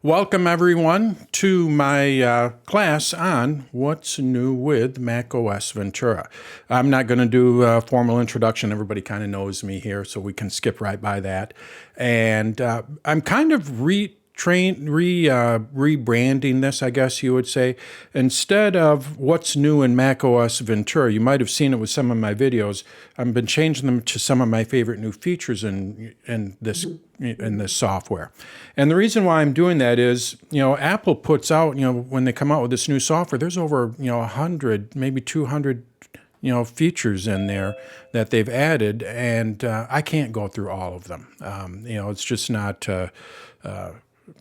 Welcome everyone to my class on what's new with macOS Ventura. I'm not going to do a formal introduction. Everybody kind of knows me here, so we can skip right by that. And I'm kind of rebranding this, I guess you would say. Instead of what's new in macOS Ventura, you might have seen it with some of my videos. I've been changing them to some of my favorite new features in this software. And the reason why I'm doing that is, Apple puts out, when they come out with this new software, there's over, 100, maybe 200 features in there that they've added, and I can't go through all of them. It's just not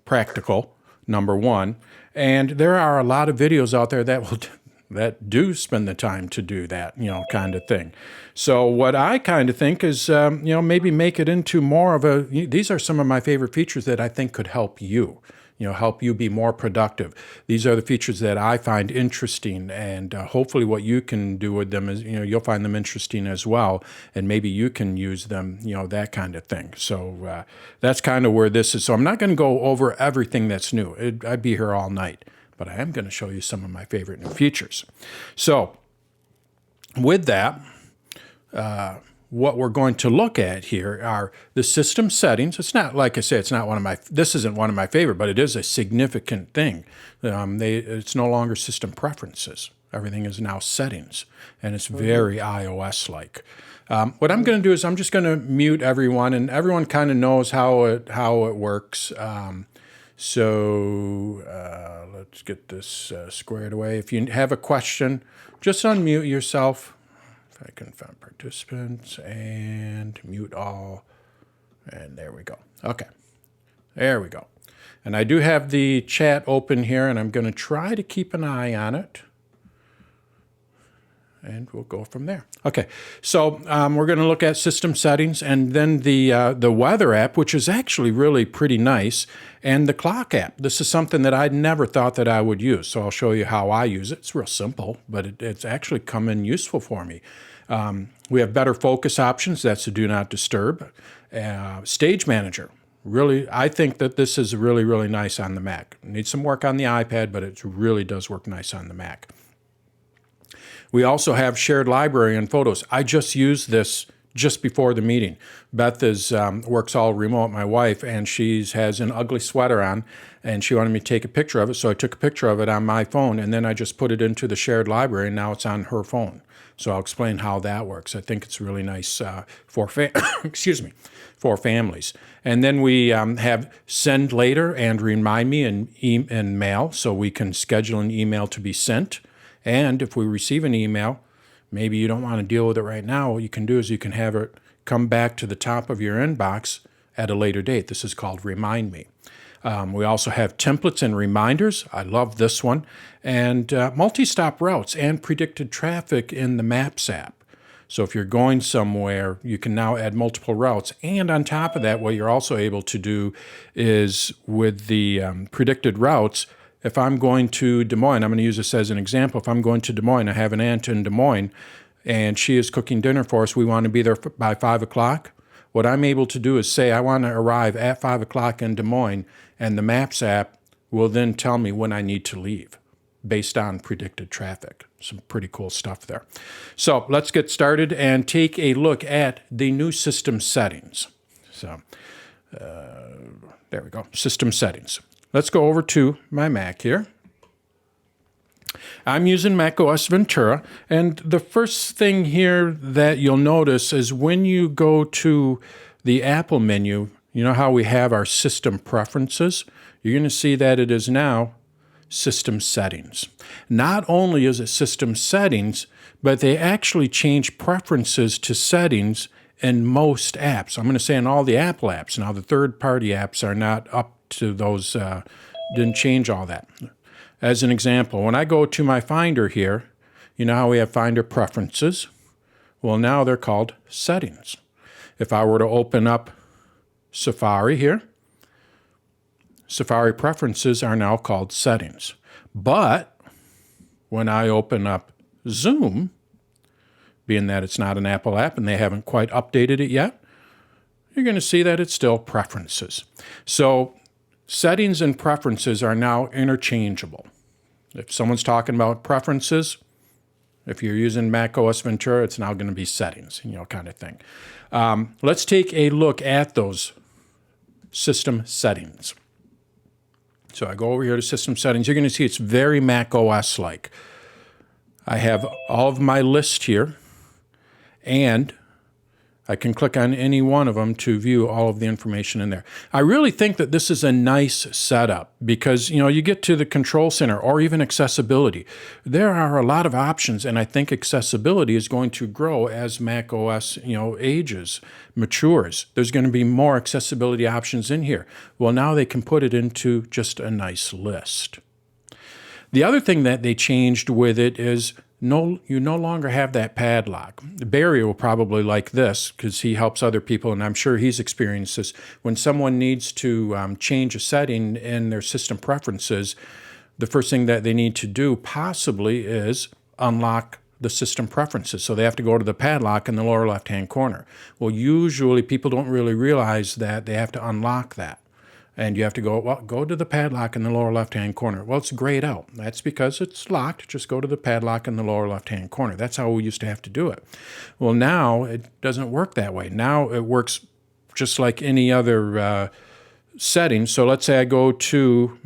practical, number one. And there are a lot of videos out there that do spend the time to do that, kind of thing. So what I kind of think is, maybe make it into more of these are some of my favorite features that I think could help you. Help you be more productive. These are the features that I find interesting, and hopefully what you can do with them is, you'll find them interesting as well, and maybe you can use them, that kind of thing. So that's kind of where this is. So I'm not going to go over everything that's new. I'd be here all night, but I am going to show you some of my favorite new features. So with that, what we're going to look at here are the system settings. It's not, like I say, this isn't one of my favorite, but it is a significant thing. It's no longer system preferences. Everything is now settings, and it's very iOS-like. What I'm going to do is I'm just going to mute everyone, and everyone kind of knows how it works. So let's get this squared away. If you have a question, just unmute yourself. I can find participants and mute all, and there we go. Okay, there we go. And I do have the chat open here, and I'm going to try to keep an eye on it, and we'll go from there. Okay, so we're going to look at system settings, and then the weather app, which is actually really pretty nice, and the clock app. This is something that I'd never thought that I would use, so I'll show you how I use it. It's real simple, but it's actually come in useful for me. We have better focus options. That's a do not disturb. Stage manager. Really, I think that this is really, really nice on the Mac. It needs some work on the iPad, but it really does work nice on the Mac. We also have shared library and photos. I just used this just before the meeting. Beth works all remote, my wife, and she has an ugly sweater on, and she wanted me to take a picture of it, so I took a picture of it on my phone, and then I just put it into the shared library, and now it's on her phone. So I'll explain how that works. I think it's really nice for families. And then we have send later and remind me in mail, so we can schedule an email to be sent. And if we receive an email, maybe you don't want to deal with it right now, what you can do is you can have it come back to the top of your inbox at a later date. This is called Remind Me. We also have templates and reminders. I love this one. And multi-stop routes and predicted traffic in the Maps app. So if you're going somewhere, you can now add multiple routes. And on top of that, what you're also able to do is with the predicted routes, if I'm going to Des Moines, I'm going to use this as an example. If I'm going to Des Moines, I have an aunt in Des Moines, and she is cooking dinner for us. We want to be there by 5 o'clock. What I'm able to do is say I want to arrive at 5 o'clock in Des Moines, and the Maps app will then tell me when I need to leave based on predicted traffic. Some pretty cool stuff there. So let's get started and take a look at the new system settings. So there we go, system settings. Let's go over to my Mac here. I'm using macOS Ventura, and the first thing here that you'll notice is when you go to the Apple menu, you know how we have our system preferences? You're going to see that it is now system settings. Not only is it system settings, but they actually change preferences to settings in most apps. I'm going to say in all the Apple apps. Now, the third-party apps are not up to those, didn't change all that. As an example, when I go to my Finder here, you know how we have Finder preferences? Well, now they're called settings. If I were to open up Safari here, Safari preferences are now called settings. But when I open up Zoom, being that it's not an Apple app and they haven't quite updated it yet, you're going to see that it's still preferences. So settings and preferences are now interchangeable. If someone's talking about preferences, if you're using macOS Ventura, it's now going to be settings, kind of thing. Let's take a look at those system settings. So I go over here to system settings. You're going to see it's very macOS-like. I have all of my list here, and I can click on any one of them to view all of the information in there. I really think that this is a nice setup because, you get to the control center or even accessibility. There are a lot of options, and I think accessibility is going to grow as macOS, ages, matures. There's going to be more accessibility options in here. Well, now they can put it into just a nice list. The other thing that they changed with it is you no longer have that padlock. Barry will probably like this because he helps other people, and I'm sure he's experienced this. When someone needs to change a setting in their system preferences, the first thing that they need to do possibly is unlock the system preferences. So they have to go to the padlock in the lower left-hand corner. Well, usually people don't really realize that they have to unlock that. And you have to go to the padlock in the lower left-hand corner. Well, it's grayed out. That's because it's locked. Just go to the padlock in the lower left-hand corner. That's how we used to have to do it. Well, now it doesn't work that way. Now it works just like any other setting. So let's say I go to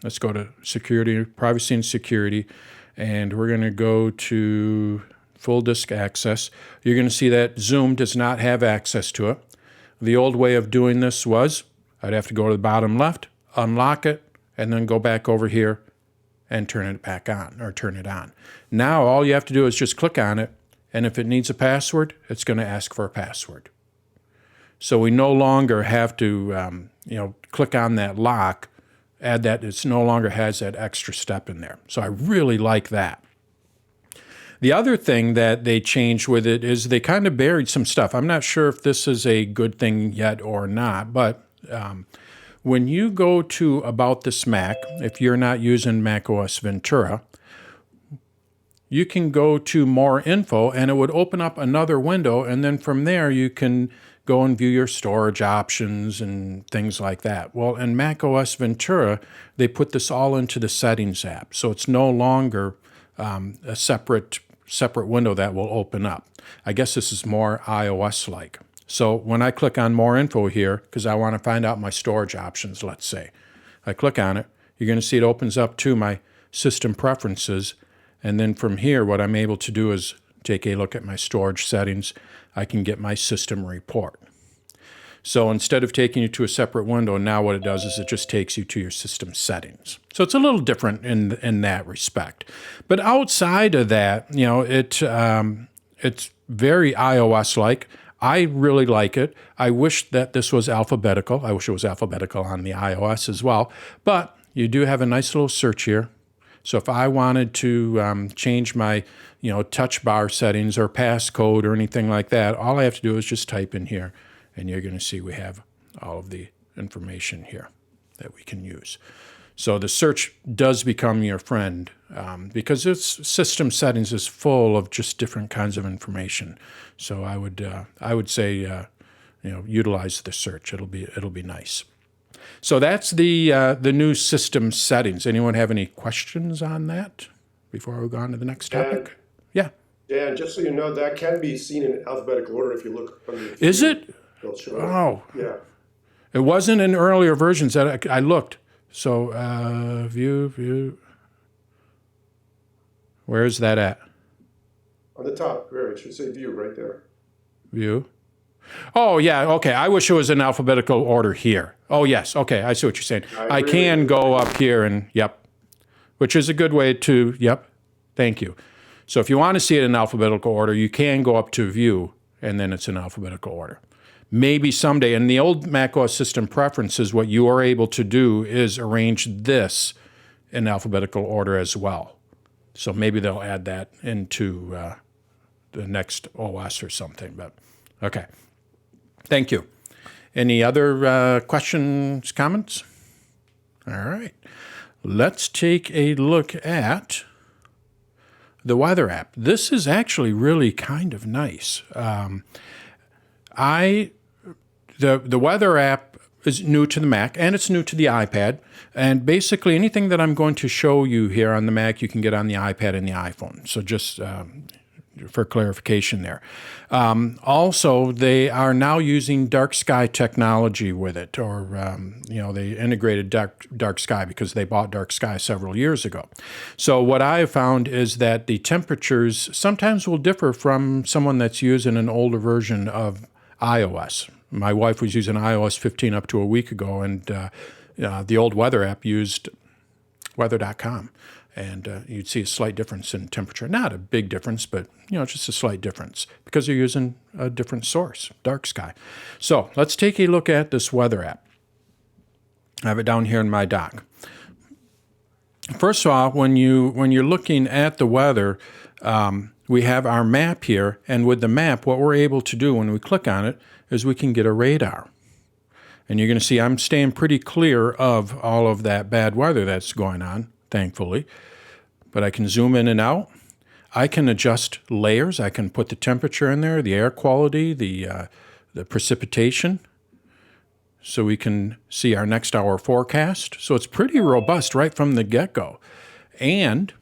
let's go to security, privacy and security, and we're going to go to full disk access. You're going to see that Zoom does not have access to it. The old way of doing this was I'd have to go to the bottom left, unlock it, and then go back over here and turn it back on or turn it on. Now all you have to do is just click on it, and if it needs a password, it's going to ask for a password. So we no longer have to click on that lock, add that. It no longer has that extra step in there. So I really like that. The other thing that they changed with it is they kind of buried some stuff. I'm not sure if this is a good thing yet or not, but when you go to About This Mac, if you're not using macOS Ventura, you can go to More Info, and it would open up another window, and then from there you can go and view your storage options and things like that. Well, in macOS Ventura, they put this all into the Settings app, so it's no longer a separate window that will open up. I guess this is more iOS-like. So when I click on More Info here, because I want to find out my storage options, let's say, I click on it, you're going to see it opens up to my system preferences, and then from here what I'm able to do is take a look at my storage settings. I can get my system report. So instead of taking you to a separate window, now what it does is it just takes you to your system settings. So it's a little different in that respect. But outside of that, it's very iOS-like. I really like it. I wish that this was alphabetical. I wish it was alphabetical on the iOS as well. But you do have a nice little search here. So if I wanted to change my touch bar settings or passcode or anything like that, all I have to do is just type in here, and you're going to see we have all of the information here that we can use. So the search does become your friend because its system settings is full of just different kinds of information. So I would say utilize the search. It'll be nice. So that's the new system settings. Anyone have any questions on that before we go on to the next topic? Yeah. Dan, just so you know, that can be seen in alphabetical order if you look underneath. Is it? It'll show Oh. Yeah. It wasn't in earlier versions that I looked. So view. Where is that at? On the top, there, it should say view right there. View. Oh, yeah, okay. I wish it was in alphabetical order here. Oh, yes, okay, I see what you're saying. I can go up here and, yep, which is a good way to, yep, thank you. So if you want to see it in alphabetical order, you can go up to view, and then it's in alphabetical order. Maybe someday, in the old macOS system preferences, what you are able to do is arrange this in alphabetical order as well. So maybe they'll add that into the next OS or something, but okay. Thank you. Any other questions, comments? All right. Let's take a look at the weather app. This is actually really kind of nice. The weather app is new to the Mac, and it's new to the iPad. And basically anything that I'm going to show you here on the Mac, you can get on the iPad and the iPhone. So just for clarification there. Also, they are now using dark sky technology with it, or they integrated dark sky because they bought dark sky several years ago. So what I have found is that the temperatures sometimes will differ from someone that's using an older version of iOS. My wife was using iOS 15 up to a week ago, and the old weather app used weather.com. And you'd see a slight difference in temperature. Not a big difference, but just a slight difference because you're using a different source, dark sky. So let's take a look at this weather app. I have it down here in my dock. First of all, when you're looking at the weather, we have our map here, and with the map, what we're able to do when we click on it is we can get a radar. And you're going to see I'm staying pretty clear of all of that bad weather that's going on, thankfully. But I can zoom in and out. I can adjust layers. I can put the temperature in there, the air quality, the precipitation, so we can see our next hour forecast. So it's pretty robust right from the get-go. And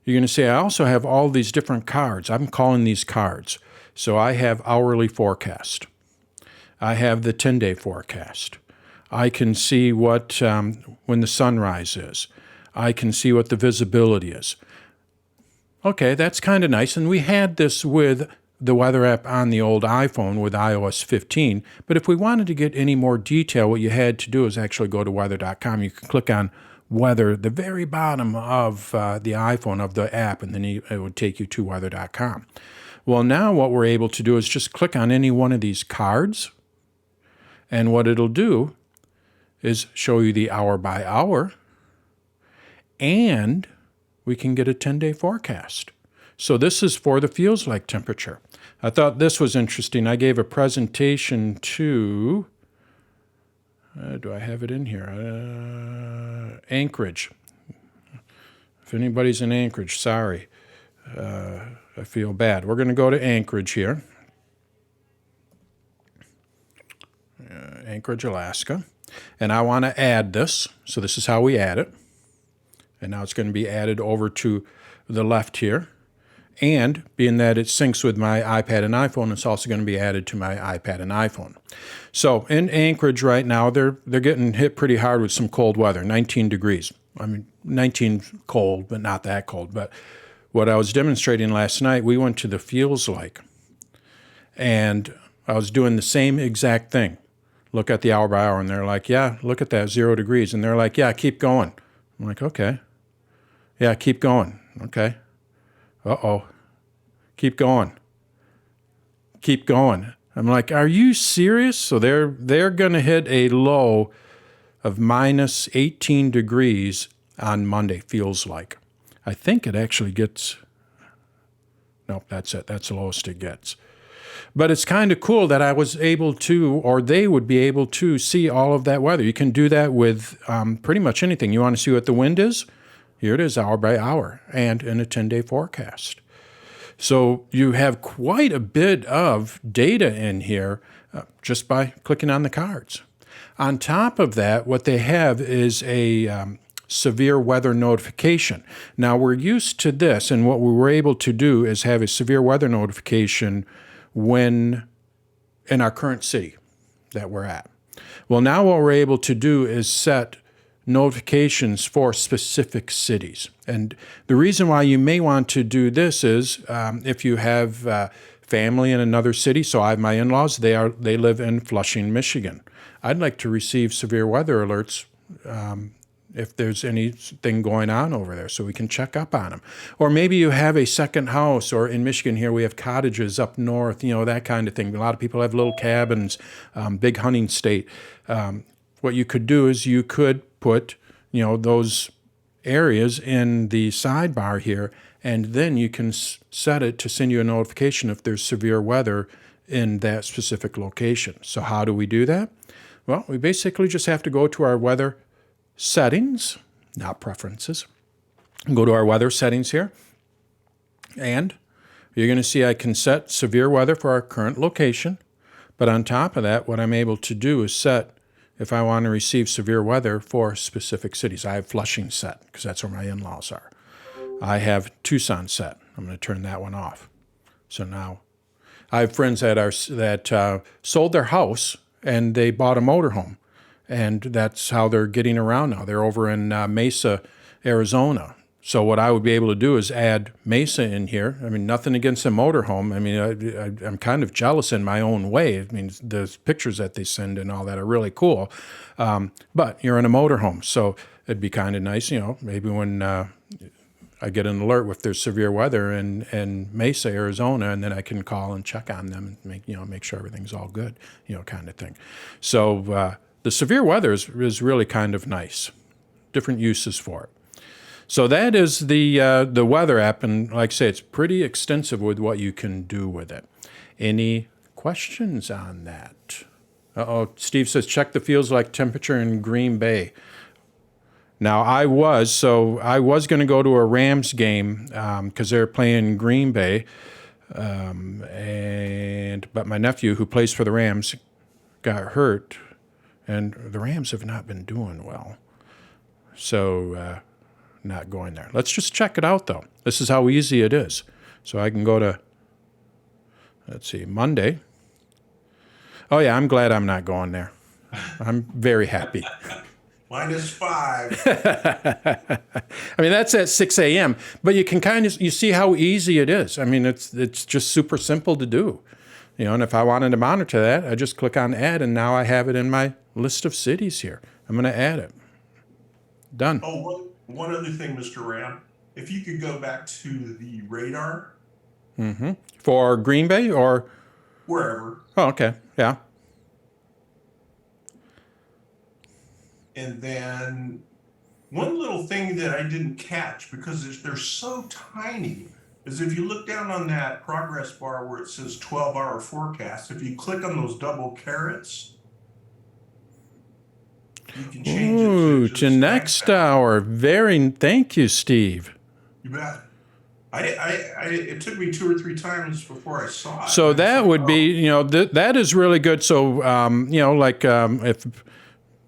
you're going to see I also have all these different cards. I'm calling these cards. So I have hourly forecast. I have the 10-day forecast. I can see what when the sunrise is. I can see what the visibility is. Okay, that's kind of nice. And we had this with the weather app on the old iPhone with iOS 15. But if we wanted to get any more detail, what you had to do is actually go to weather.com. You can click on weather, the very bottom of the iPhone of the app, and then it would take you to weather.com. Well, now what we're able to do is just click on any one of these cards, and what it'll do is show you the hour by hour, and we can get a 10-day forecast. So this is for the feels like temperature. I thought this was interesting. I gave a presentation to, do I have it in here? Anchorage. If anybody's in Anchorage, sorry. I feel bad. We're going to go to Anchorage here. Anchorage, Alaska. And I want to add this. So this is how we add it. And now it's going to be added over to the left here. And being that it syncs with my iPad and iPhone, it's also going to be added to my iPad and iPhone. So in Anchorage right now, they're getting hit pretty hard with some cold weather, 19 degrees. I mean, 19 cold, but not that cold. But what I was demonstrating last night, we went to the feels like. And I was doing the same exact thing. Look at the hour by hour, and they're like, yeah, look at that, 0 degrees. And they're like, yeah, keep going. I'm like, okay. Yeah, keep going. Okay. Uh-oh. Keep going. Keep going. I'm like, are you serious? So they're going to hit a low of minus 18 degrees on Monday, feels like. I think it actually gets, nope, that's it. That's the lowest it gets. But it's kind of cool that I was able to, or they would be able to see all of that weather. You can do that with pretty much anything. You want to see what the wind is? Here it is, hour by hour, and in a 10-day forecast. So you have quite a bit of data in here just by clicking on the cards. On top of that, what they have is a severe weather notification. Now, we're used to this, and what we were able to do is have a severe weather notification when in our current city that we're at. Well, now what we're able to do is set notifications for specific cities. And the reason why you may want to do this is if you have family in another city. So I have my in-laws, they live in Flushing, Michigan. I'd like to receive severe weather alerts if there's anything going on over there, so we can check up on them. Or maybe you have a second house, or in Michigan here we have cottages up north, that kind of thing. A lot of people have little cabins, big hunting state. What you could do is you could put, those areas in the sidebar here, and then you can set it to send you a notification if there's severe weather in that specific location. So how do we do that? Well, we basically just have to go to our weather settings, not preferences. Go to our weather settings here, and you're going to see I can set severe weather for our current location. But on top of that, what I'm able to do is set if I want to receive severe weather for specific cities. I have Flushing set because that's where my in-laws are. I have Tucson set. I'm going to turn that one off. So now I have friends that sold their house and they bought a motorhome, and that's how they're getting around now. They're over in Mesa, Arizona. So what I would be able to do is add Mesa in here. I mean, nothing against a motorhome. I mean, I'm kind of jealous in my own way. I mean, the pictures that they send and all that are really cool. But you're in a motorhome, so it'd be kind of nice, maybe when I get an alert if there's severe weather in Mesa, Arizona, and then I can call and check on them and make sure everything's all good, kind of thing. So the severe weather is really kind of nice. Different uses for it. So that is the weather app, and like I say, it's pretty extensive with what you can do with it. Any questions on that? Steve says, check the feels like temperature in Green Bay. Now, I was going to go to a Rams game because they're playing Green Bay, but my nephew, who plays for the Rams, got hurt, and the Rams have not been doing well. So not going there. Let's just check it out, though. This is how easy it is. So I can go to, let's see, Monday. Oh, yeah, I'm glad I'm not going there. I'm very happy. -5. I mean, that's at 6 a.m., but you can you see how easy it is. I mean, it's just super simple to do. And if I wanted to monitor that, I just click on add, and now I have it in my list of cities here. I'm going to add it. Done. Oh, one other thing, Mr. Ram. If you could go back to the radar. Mm-hmm. For Green Bay or? Wherever. Oh, okay. Yeah. And then one little thing that I didn't catch, because they're so tiny, is if you look down on that progress bar where it says 12-hour forecast, if you click on those double carrots, you can change it to next hour. Thank you, Steve. You bet. It took me 2 or 3 times before I saw it. So that would be, that is really good. So, if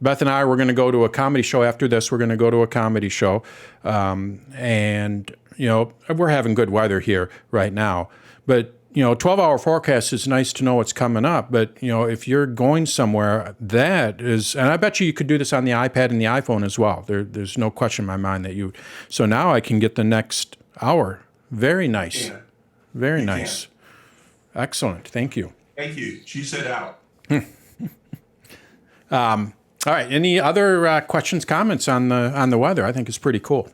Beth and I were going to go to a comedy show after this, we're going to go to a comedy show. And, we're having good weather here right now. But, 12-hour forecast is nice to know what's coming up. But, if you're going somewhere, that is, and I bet you could do this on the iPad and the iPhone as well. There's no question in my mind that you, so now I can get the next hour. Very nice. Very nice. Excellent. Thank you. Thank you. She said out. All right. Any other questions, comments on the weather? I think it's pretty cool.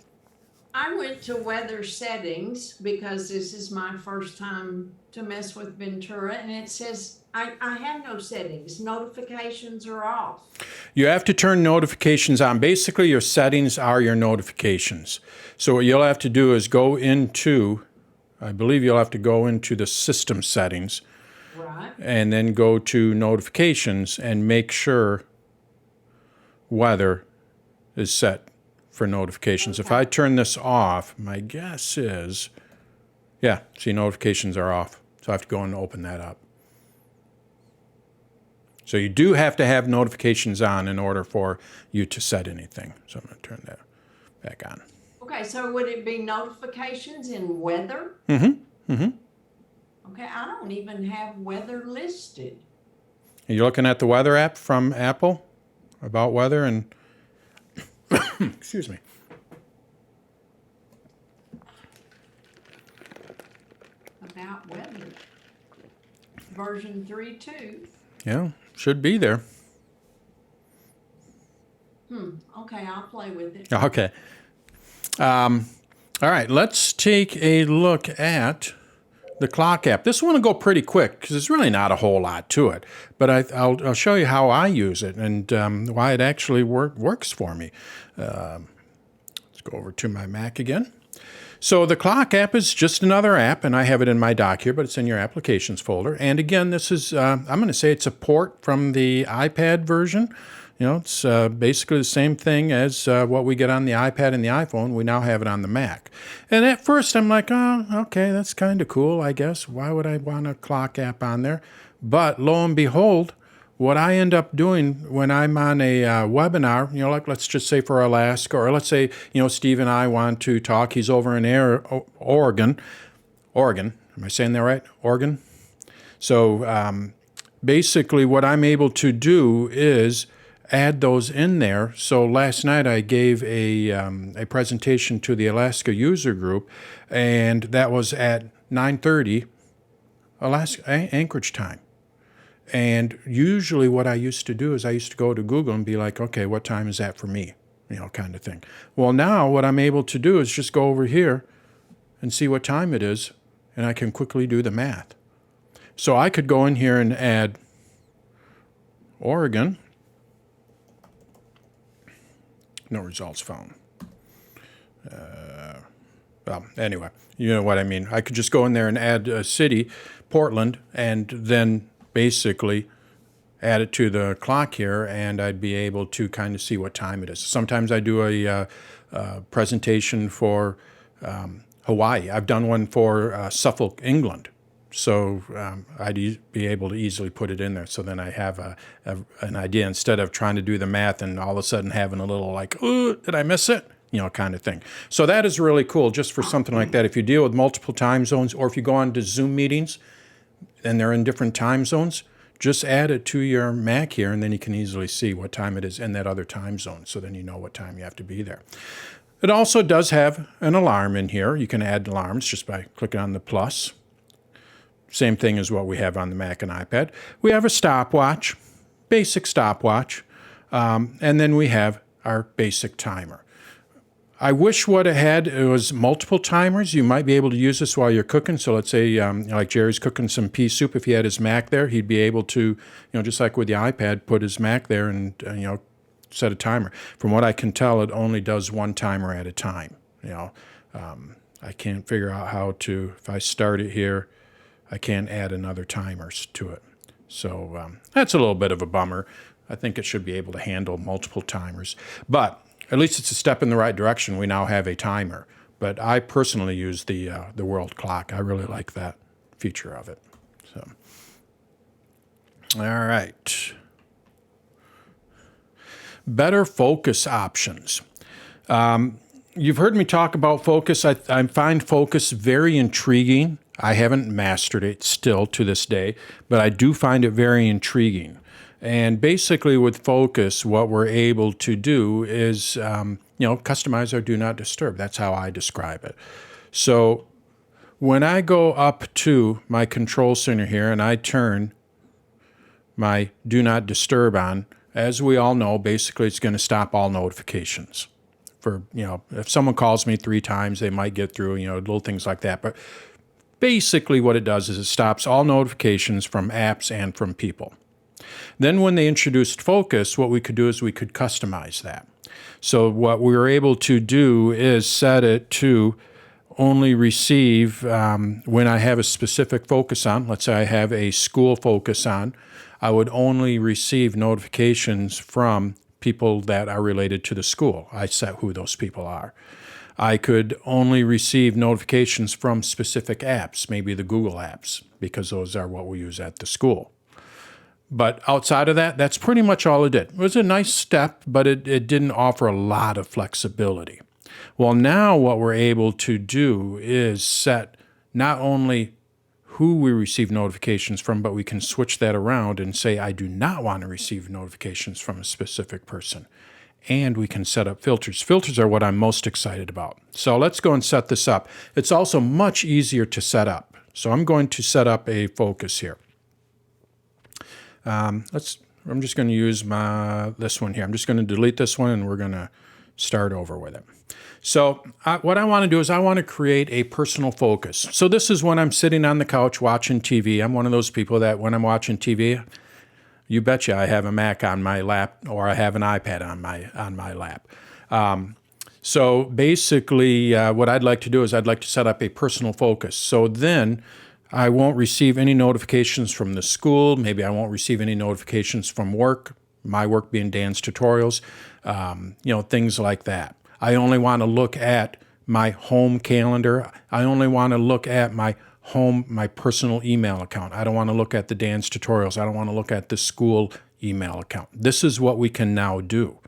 I went to weather settings because this is my first time to mess with Ventura, and it says I have no settings. Notifications are off. You have to turn notifications on. Basically, your settings are your notifications. So what you'll have to do is go into, I believe you'll have to go into the system settings. Right. And then go to notifications and make sure weather is set for notifications. Okay. If I turn this off, my guess is, yeah, see, notifications are off. So I have to go and open that up. So you do have to have notifications on in order for you to set anything. So I'm going to turn that back on. Okay, so would it be notifications in weather? Mm-hmm. Mm-hmm. Okay, I don't even have weather listed. Are you looking at the weather app from Apple about weather and excuse me. About weather. Version 3.2. Yeah, should be there. Okay, I'll play with it. Okay. All right, let's take a look at the clock app. This one will go pretty quick because there's really not a whole lot to it. But I'll show you how I use it and why it actually works for me. Let's go over to my Mac again. So the clock app is just another app, and I have it in my dock here, but it's in your applications folder. And again, this is, I'm going to say it's a port from the iPad version. It's basically the same thing as what we get on the iPad and the iPhone. We now have it on the Mac. And at first, I'm like, oh, okay, that's kind of cool, I guess. Why would I want a clock app on there? But lo and behold, what I end up doing when I'm on a webinar, like let's just say for Alaska, or let's say, Steve and I want to talk. He's over in Oregon. Oregon. Am I saying that right? Oregon? So basically what I'm able to do is add those in there. So last night I gave a presentation to the Alaska user group, and that was at 9:30 Alaska Anchorage time. And usually what I used to do is I used to go to Google and be like, okay, what time is that for me? Kind of thing. Well, now what I'm able to do is just go over here and see what time it is, and I can quickly do the math. So I could go in here and add Oregon. No results found. Well, anyway, you know what I mean. I could just go in there and add a city, Portland, and then basically add it to the clock here, and I'd be able to kind of see what time it is. Sometimes I do a presentation for Hawaii. I've done one for Suffolk, England. So I'd be able to easily put it in there. So then I have an idea instead of trying to do the math and all of a sudden having a little like, oh, did I miss it? Kind of thing. So that is really cool just for something like that. If you deal with multiple time zones, or if you go on to Zoom meetings and they're in different time zones, just add it to your Mac here, and then you can easily see what time it is in that other time zone. So then you know what time you have to be there. It also does have an alarm in here. You can add alarms just by clicking on the plus. Same thing as what we have on the Mac and iPad. We have a stopwatch, basic stopwatch, and then we have our basic timer. I wish what it had was multiple timers. You might be able to use this while you're cooking. So let's say like Jerry's cooking some pea soup. If he had his Mac there, he'd be able to, just like with the iPad, put his Mac there and, set a timer. From what I can tell, it only does one timer at a time. I can't figure out how to, if I start it here, I can't add another timers to it. So that's a little bit of a bummer. I think it should be able to handle multiple timers. But at least it's a step in the right direction. We now have a timer. But I personally use the world clock. I really like that feature of it. So, all right. Better focus options. You've heard me talk about focus. I find focus very intriguing. I haven't mastered it still to this day, but I do find it very intriguing. And basically with focus, what we're able to do is, customize our do not disturb. That's how I describe it. So when I go up to my control center here and I turn my do not disturb on, as we all know, basically it's going to stop all notifications. For, if someone calls me 3 times, they might get through, little things like that. But basically what it does is it stops all notifications from apps and from people. Then when they introduced focus, what we could do is we could customize that. So what we were able to do is set it to only receive when I have a specific focus on. Let's say I have a school focus on. I would only receive notifications from people that are related to the school. I set who those people are. I could only receive notifications from specific apps, maybe the Google apps, because those are what we use at the school. But outside of that, that's pretty much all it did. It was a nice step, but it didn't offer a lot of flexibility. Well, now what we're able to do is set not only who we receive notifications from, but we can switch that around and say, I do not want to receive notifications from a specific person. And we can set up filters. Filters are what I'm most excited about. So let's go and set this up. It's also much easier to set up. So I'm going to set up a focus here. I'm just going to use this one here. I'm just going to delete this one and we're going to start over with it. So what I want to do is I want to create a personal focus. So this is when I'm sitting on the couch watching TV. I'm one of those people that when I'm watching TV, you betcha I have a Mac on my lap or I have an iPad on my lap. So basically what I'd like to do is I'd like to set up a personal focus. So then I won't receive any notifications from the school. Maybe I won't receive any notifications from work, my work being Dan's tutorials, things like that. I only want to look at my home calendar. I only want to look at my home, my personal email account. I don't want to look at the dance tutorials. I don't want to look at the school email account. This is what we can now do.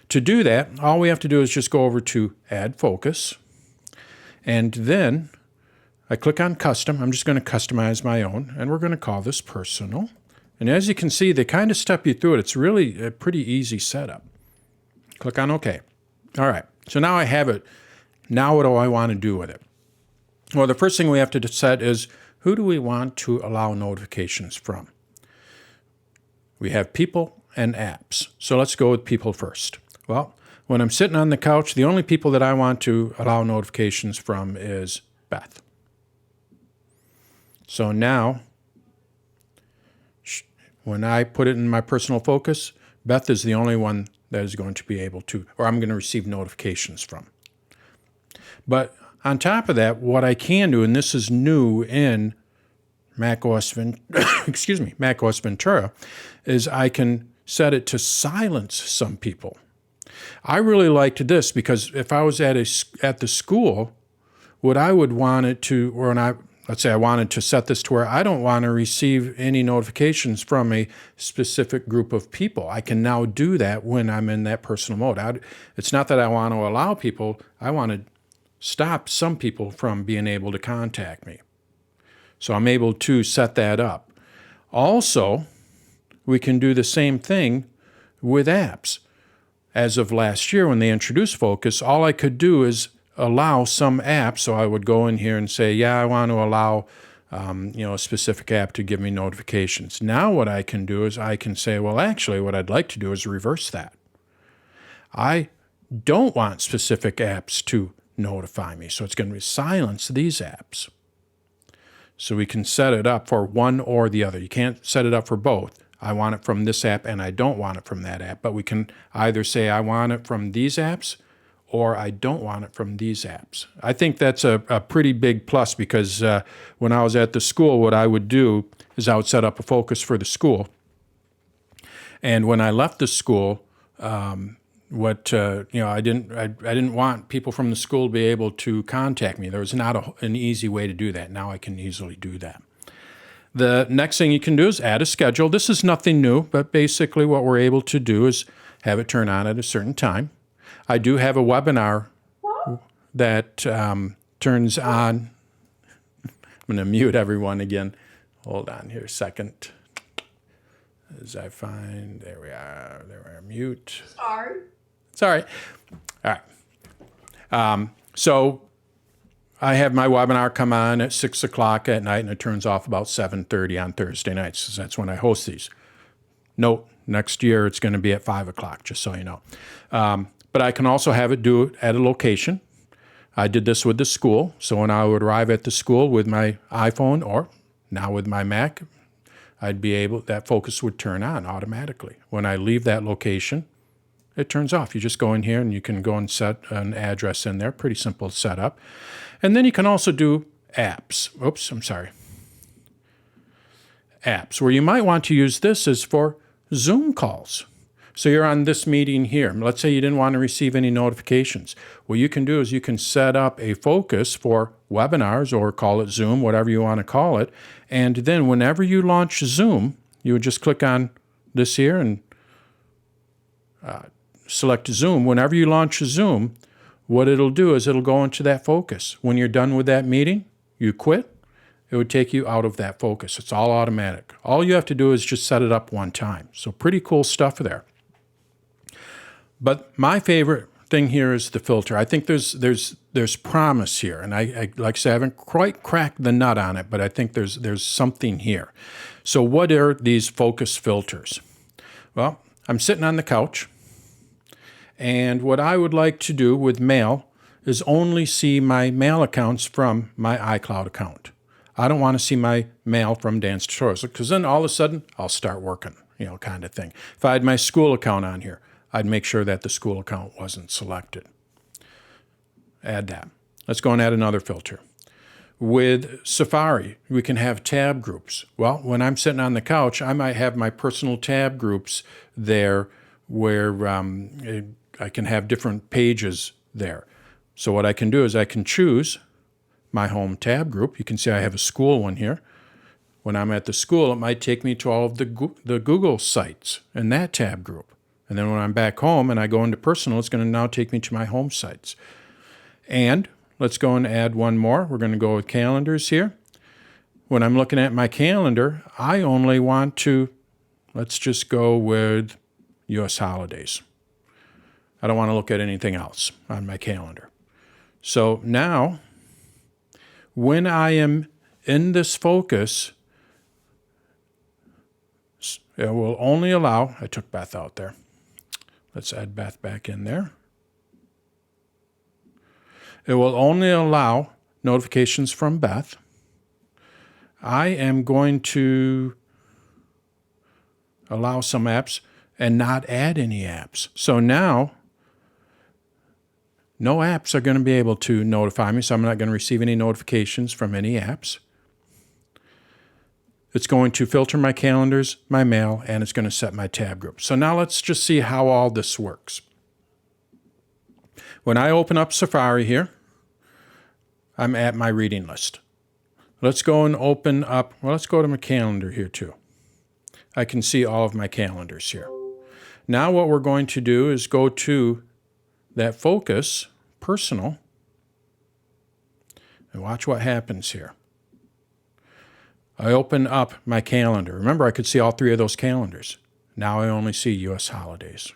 To do that, all we have to do is just go over to Add Focus, and then I click on Custom. I'm just going to customize my own, and we're going to call this Personal. And as you can see, they kind of step you through it. It's really a pretty easy setup. Click on OK. All right, so now I have it. Now what do I want to do with it? Well, the first thing we have to set is, who do we want to allow notifications from? We have people and apps. So let's go with people first. Well, when I'm sitting on the couch, the only people that I want to allow notifications from is Beth. So now, when I put it in my personal focus, Beth is the only one that is going to be able to, or I'm going to receive notifications from. But on top of that, what I can do, and this is new in macOS Ventura, is I can set it to silence some people. I really liked this because if I was at the school, what I would want it to, let's say I wanted to set this to where I don't want to receive any notifications from a specific group of people. I can now do that when I'm in that personal mode. It's not that I want to allow people, I want to stop some people from being able to contact me. So I'm able to set that up. Also, we can do the same thing with apps. As of last year, when they introduced Focus, all I could do is allow some apps. So I would go in here and say, yeah, I want to allow a specific app to give me notifications. Now what I can do is I can say, well, actually, what I'd like to do is reverse that. I don't want specific apps to notify me, so it's going to silence these apps. So we can set it up for one or the other. You can't set it up for both. I want it from this app and I don't want it from that app. But we can either say I want it from these apps or I don't want it from these apps. I think that's a pretty big plus because when I was at the school, what I would do is I would set up a focus for the school. And when I left the school, I didn't want people from the school to be able to contact me. There was not an easy way to do that. Now I can easily do that. The next thing you can do is add a schedule. This is nothing new, but basically what we're able to do is have it turn on at a certain time. I do have a webinar that turns on. I'm going to mute everyone again. Hold on here a second. As I find, there we are, mute. Sorry. It's all right. All right. So I have my webinar come on at 6 o'clock at night, and it turns off about 7:30 on Thursday nights. So that's when I host these. Note, next year it's going to be at 5 o'clock, just so you know. But I can also have it do it at a location. I did this with the school. So when I would arrive at the school with my iPhone or now with my Mac, that focus would turn on automatically. When I leave that location, it turns off. You just go in here and you can go and set an address in there. Pretty simple setup. And then you can also do apps. Apps. Where you might want to use this is for Zoom calls. So you're on this meeting here. Let's say you didn't want to receive any notifications. What you can do is you can set up a focus for webinars or call it Zoom, whatever you want to call it. And then whenever you launch Zoom, you would just click on this here and select Zoom. Whenever you launch Zoom, what it'll do is it'll go into that focus. When you're done with that meeting, you quit. It would take you out of that focus. It's all automatic. All you have to do is just set it up one time. So pretty cool stuff there. But my favorite thing here is the filter. I think there's promise here, and I like I say, I haven't quite cracked the nut on it, but I think there's something here. So what are these focus filters? Well, I'm sitting on the couch, and what I would like to do with mail is only see my mail accounts from my iCloud account. I don't want to see my mail from Dance Tutorials because then all of a sudden I'll start working, kind of thing. If I had my school account on here, I'd make sure that the school account wasn't selected. Add that. Let's go and add another filter. With Safari, we can have tab groups. Well, when I'm sitting on the couch, I might have my personal tab groups there where I can have different pages there. So what I can do is I can choose my home tab group. You can see I have a school one here. When I'm at the school, it might take me to all of the Google sites in that tab group. And then when I'm back home and I go into personal, it's going to now take me to my home sites. And let's go and add one more. We're going to go with calendars here. When I'm looking at my calendar, I only want to, let's just go with U.S. holidays. I don't want to look at anything else on my calendar. So now, when I am in this focus, it will only allow, I took Beth out there. Let's add Beth back in there. It will only allow notifications from Beth. I am going to allow some apps and not add any apps. So now, no apps are going to be able to notify me, so I'm not going to receive any notifications from any apps. It's going to filter my calendars, my mail, and it's going to set my tab group. So now let's just see how all this works. When I open up Safari here, I'm at my reading list. Let's go and open up, well, let's go to my calendar here too. I can see all of my calendars here. Now what we're going to do is go to that focus, personal, and watch what happens here. I open up my calendar. Remember, I could see all three of those calendars. Now I only see U.S. holidays.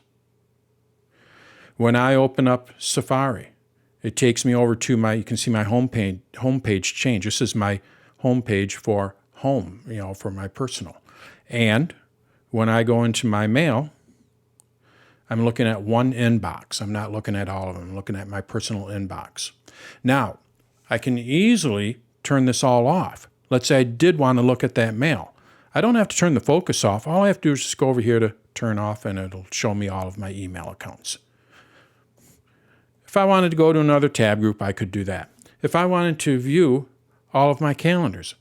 When I open up Safari, it takes me over to my, you can see my homepage change. This is my homepage for home, for my personal. And when I go into my mail, I'm looking at one inbox. I'm not looking at all of them. I'm looking at my personal inbox. Now, I can easily turn this all off. Let's say I did want to look at that mail. I don't have to turn the focus off. All I have to do is just go over here to turn off, and it'll show me all of my email accounts. If I wanted to go to another tab group, I could do that. If I wanted to view all of my calendars,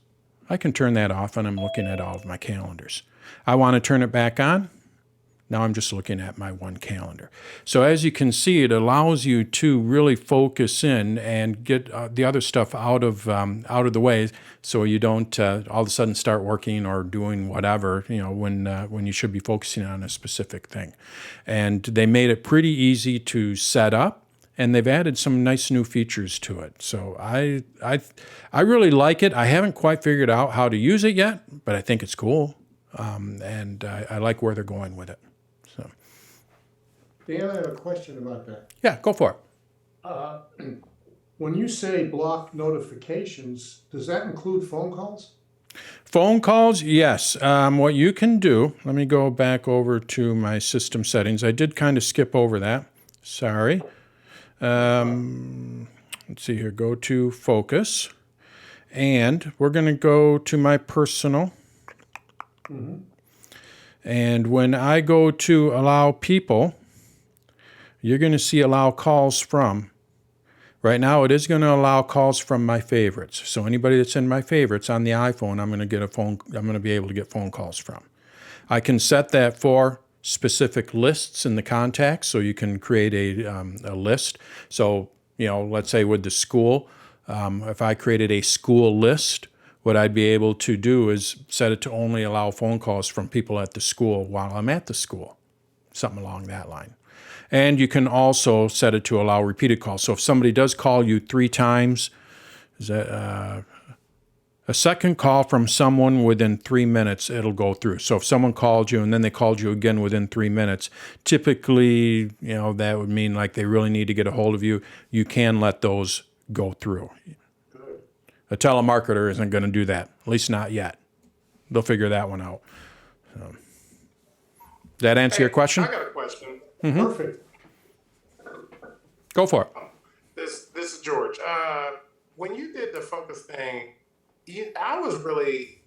I can turn that off, and I'm looking at all of my calendars. I want to turn it back on. Now I'm just looking at my one calendar. So as you can see, it allows you to really focus in and get the other stuff out of the way, so you don't all of a sudden start working or doing whatever when you should be focusing on a specific thing. And they made it pretty easy to set up, and they've added some nice new features to it. So I really like it. I haven't quite figured out how to use it yet, but I think it's cool, and I like where they're going with it. Dan, I have a question about that. Yeah, go for it. When you say block notifications, does that include phone calls? Phone calls, yes. What you can do, let me go back over to my system settings. I did kind of skip over that. Sorry. Let's see here. Go to focus. And we're going to go to my personal. Mm-hmm. And when I go to allow people, you're going to see allow calls from. Right now, it is going to allow calls from my favorites. So anybody that's in my favorites on the iPhone, I'm going to be able to get phone calls from. I can set that for specific lists in the contacts, so you can create a list. So, let's say with the school, if I created a school list, what I'd be able to do is set it to only allow phone calls from people at the school while I'm at the school, something along that line. And you can also set it to allow repeated calls. So if somebody does call you 3 times, is that a second call from someone within 3 minutes, it'll go through. So if someone called you and then they called you again within 3 minutes, typically, that would mean like they really need to get a hold of you. You can let those go through. Good. A telemarketer isn't going to do that, at least not yet. They'll figure that one out. So, does that answer your question? I got a question. Mm-hmm. Perfect. Go for it. This is George. When you did the focus thing, I was really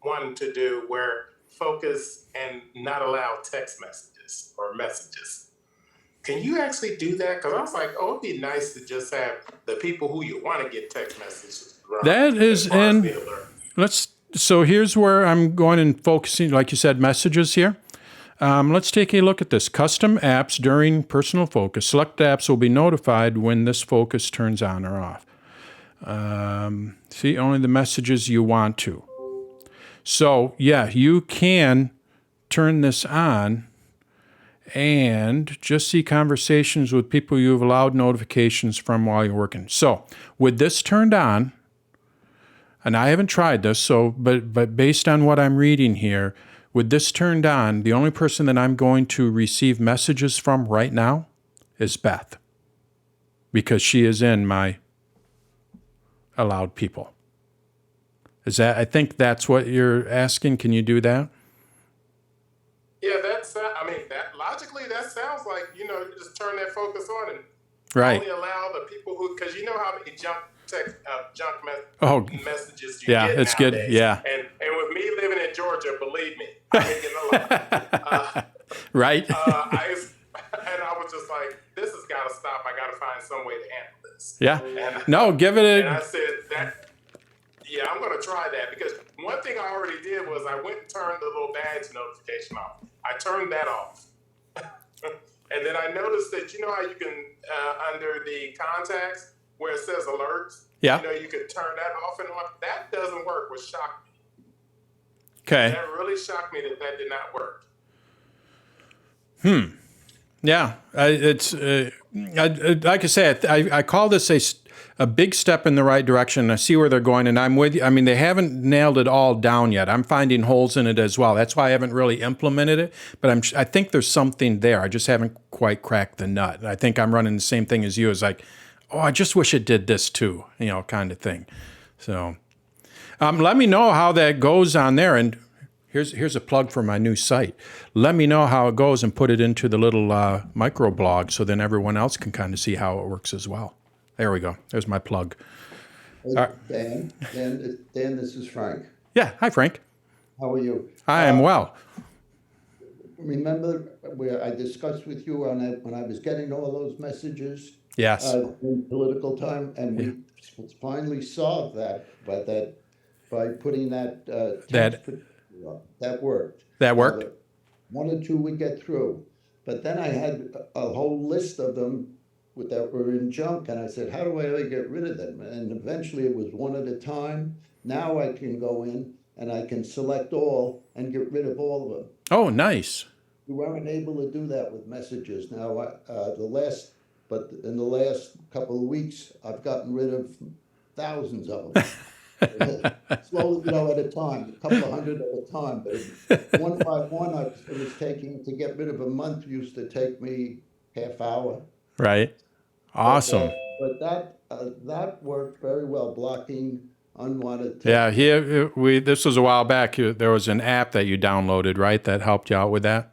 wanting to do where focus and not allow text messages or messages. Can you actually do that? Because I was like, it'd be nice to just have the people who you want to get text messages from. That is in. So here's where I'm going and focusing, like you said, messages here. Let's take a look at this. Custom apps during personal focus. Select apps will be notified when this focus turns on or off. See, only the messages you want to. So, yeah, you can turn this on and just see conversations with people you've allowed notifications from while you're working. So, with this turned on, and I haven't tried this, so but based on what I'm reading here, with this turned on, the only person that I'm going to receive messages from right now is Beth, because she is in my allowed people. Is that? I think that's what you're asking. Can you do that? Yeah, I mean, that logically, that sounds like, you just turn that focus on and Right. only allow the people because you know how many Oh, messages you yeah, get it's nowadays. good. Yeah. And with me living in Georgia, believe me, I've been getting a lot. Right. And I was just like, this has got to stop. I got to find some way to handle this. Yeah. And, No, give it and I a. said yeah, I'm going to try that because one thing I already did was I went and turned the little badge notification off. I turned that off. And then I noticed that, you know how you can, under the contacts where it says alerts, Yeah. you can turn that off and on. That doesn't work, which shocked me. Okay. That really shocked me that did not work. Yeah. Like I said, I call this a big step in the right direction. I see where they're going, and I'm with you. I mean, they haven't nailed it all down yet. I'm finding holes in it as well. That's why I haven't really implemented it, but I think there's something there. I just haven't quite cracked the nut. I think I'm running the same thing as you. It's like, oh, I just wish it did this too, kind of thing. So let me know how that goes on there. And here's a plug for my new site. Let me know how it goes and put it into the little microblog so then everyone else can kind of see how it works as well. There we go. There's my plug. Dan, this is Frank. Yeah. Hi, Frank. How are you? I am well. Remember where I discussed with you when I was getting all those messages Yes. in political time, and we finally solved that by putting that text up. That worked. That worked? One or two we get through, but then I had a whole list of them that were in junk, and I said, how do I ever get rid of them? And eventually it was one at a time. Now I can go in and I can select all and get rid of all of them. Oh, nice. We weren't able to do that with messages. Now, but in the last couple of weeks, I've gotten rid of thousands of them. Slowly, at a time, a couple of hundred at a time. But one by one, it was taking, to get rid of a month used to take me half hour. Right. Awesome. But that worked very well, blocking unwanted text. Yeah. This was a while back. There was an app that you downloaded, right, that helped you out with that.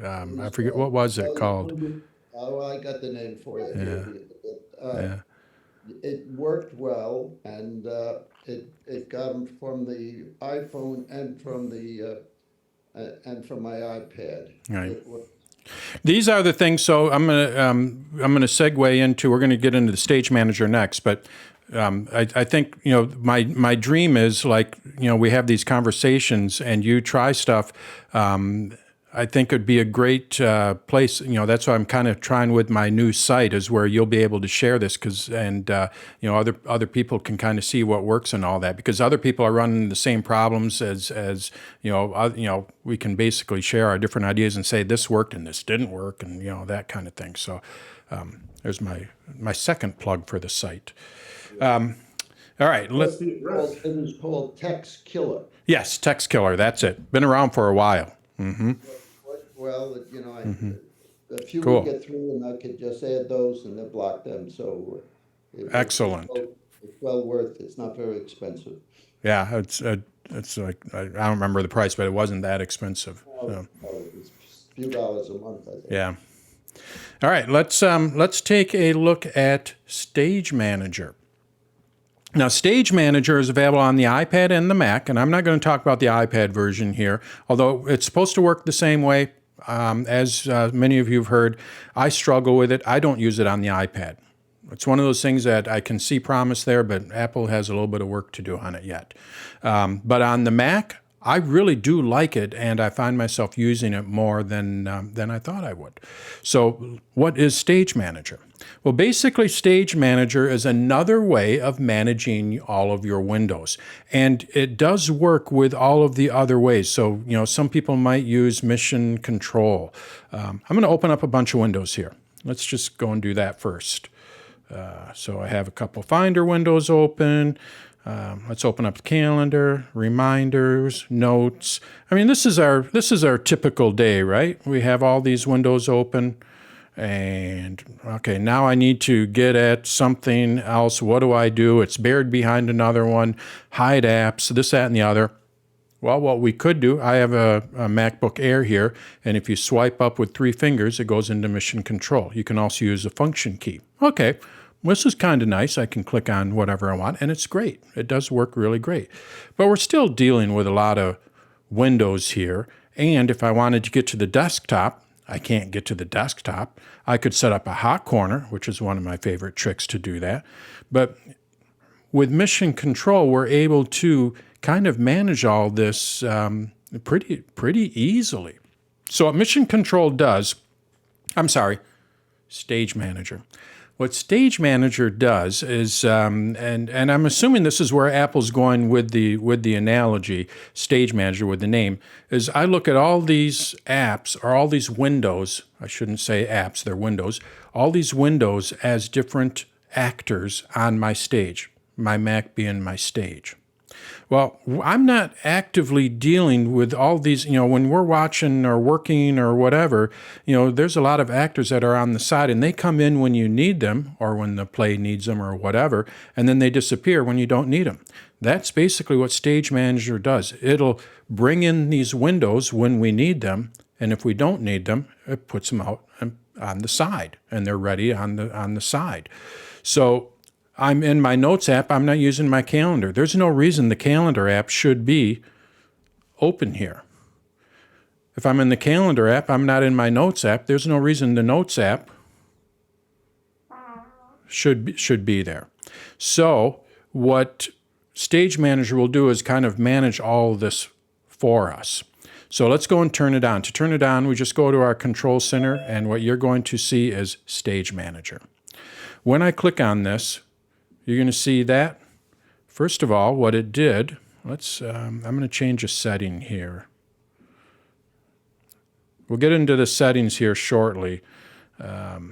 I forget what was it called. Oh, I got the name for you. It worked well, and it got them from the iPhone and from my iPad. Right. These are the things. So I'm gonna segue into. We're gonna get into the Stage Manager next, but I think my dream is like we have these conversations and you try stuff. I think it'd be a great place. That's why I'm kind of trying with my new site is where you'll be able to share this other people can kind of see what works and all that, because other people are running the same problems as we can basically share our different ideas and say this worked and this didn't work and that kind of thing. So there's my second plug for the site. All right. It is called Text Killer. Yes, Text Killer. That's it. Been around for a while. Mm-hmm. Well, a few Cool. we get through, and I could just add those and then block them. So Excellent. It's well worth. It's not very expensive. Yeah, it's like I don't remember the price, but it wasn't that expensive. So. It's a few dollars a month, I think. Yeah. All right, let's take a look at Stage Manager. Now, Stage Manager is available on the iPad and the Mac, and I'm not going to talk about the iPad version here, although it's supposed to work the same way. As many of you have heard, I struggle with it. I don't use it on the iPad. It's one of those things that I can see promise there, but Apple has a little bit of work to do on it yet. But on the Mac, I really do like it, and I find myself using it more than I thought I would. So what is Stage Manager? Well, basically, Stage Manager is another way of managing all of your windows. And it does work with all of the other ways. So, some people might use Mission Control. I'm going to open up a bunch of windows here. Let's just go and do that first. So I have a couple Finder windows open. Let's open up the calendar, reminders, notes. I mean, this is our typical day, right? We have all these windows open, and okay, now I need to get at something else. What do? It's buried behind another one. Hide apps, this, that, and the other. Well, what we could do, I have a MacBook Air here, and if you swipe up with 3 fingers, it goes into Mission Control. You can also use a function key. Okay. This is kind of nice. I can click on whatever I want, and it's great. It does work really great. But we're still dealing with a lot of windows here, and if I wanted to get to the desktop, I can't get to the desktop. I could set up a hot corner, which is one of my favorite tricks to do that. But with Mission Control, we're able to kind of manage all this pretty easily. So what Mission Control does, Stage Manager. What Stage Manager does is, and I'm assuming this is where Apple's going with the analogy, Stage Manager with the name, is I look at all these apps or all these windows, I shouldn't say apps, they're windows, all these windows as different actors on my stage, my Mac being my stage. Well, I'm not actively dealing with all these, when we're watching or working or whatever, there's a lot of actors that are on the side and they come in when you need them or when the play needs them or whatever, and then they disappear when you don't need them. That's basically what Stage Manager does. It'll bring in these windows when we need them, and if we don't need them, it puts them out on the side, and they're ready on the side. So I'm in my Notes app, I'm not using my calendar. There's no reason the calendar app should be open here. If I'm in the calendar app, I'm not in my Notes app. There's no reason the Notes app should be there. So what Stage Manager will do is kind of manage all of this for us. So let's go and turn it on. To turn it on, we just go to our Control Center, and what you're going to see is Stage Manager. When I click on this, you're going to see that, first of all, what it did, I'm going to change a setting here. We'll get into the settings here shortly, but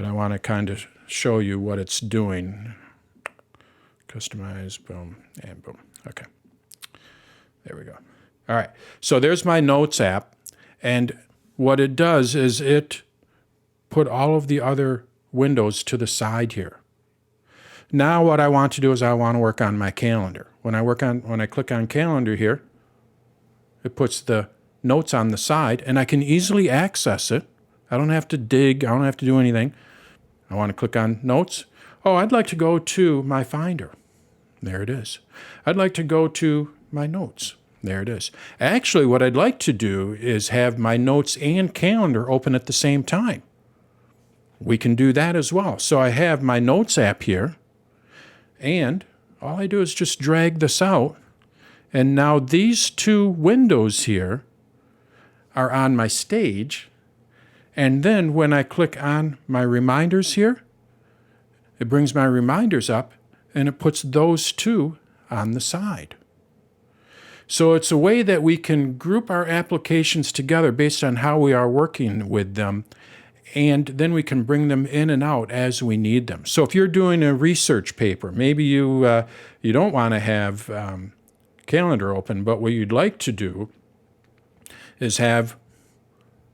I want to kind of show you what it's doing. Customize, boom, and boom. Okay. There we go. All right. So there's my Notes app, and what it does is it put all of the other windows to the side here. Now what I want to do is I want to work on my calendar. When I click on calendar here, it puts the notes on the side, and I can easily access it. I don't have to dig. I don't have to do anything. I want to click on notes. Oh, I'd like to go to my Finder. There it is. I'd like to go to my notes. There it is. Actually, what I'd like to do is have my notes and calendar open at the same time. We can do that as well. So I have my Notes app here, and all I do is just drag this out, and now these 2 windows here are on my stage, and then when I click on my reminders here, it brings my reminders up, and it puts those 2 on the side. So it's a way that we can group our applications together based on how we are working with them, and then we can bring them in and out as we need them. So if you're doing a research paper, maybe you don't want to have calendar open, but what you'd like to do is have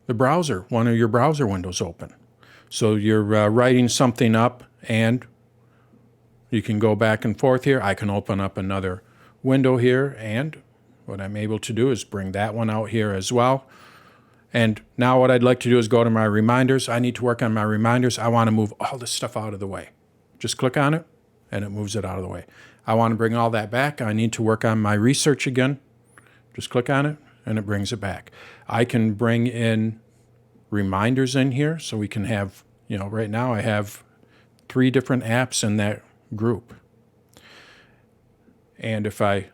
the browser, one of your browser windows open. So you're writing something up, and you can go back and forth here. I can open up another window here, and what I'm able to do is bring that one out here as well. And now what I'd like to do is go to my reminders. I need to work on my reminders. I want to move all this stuff out of the way. Just click on it, and it moves it out of the way. I want to bring all that back. I need to work on my research again. Just click on it, and it brings it back. I can bring in reminders in here, so we can have, right now I have 3 different apps in that group. And if I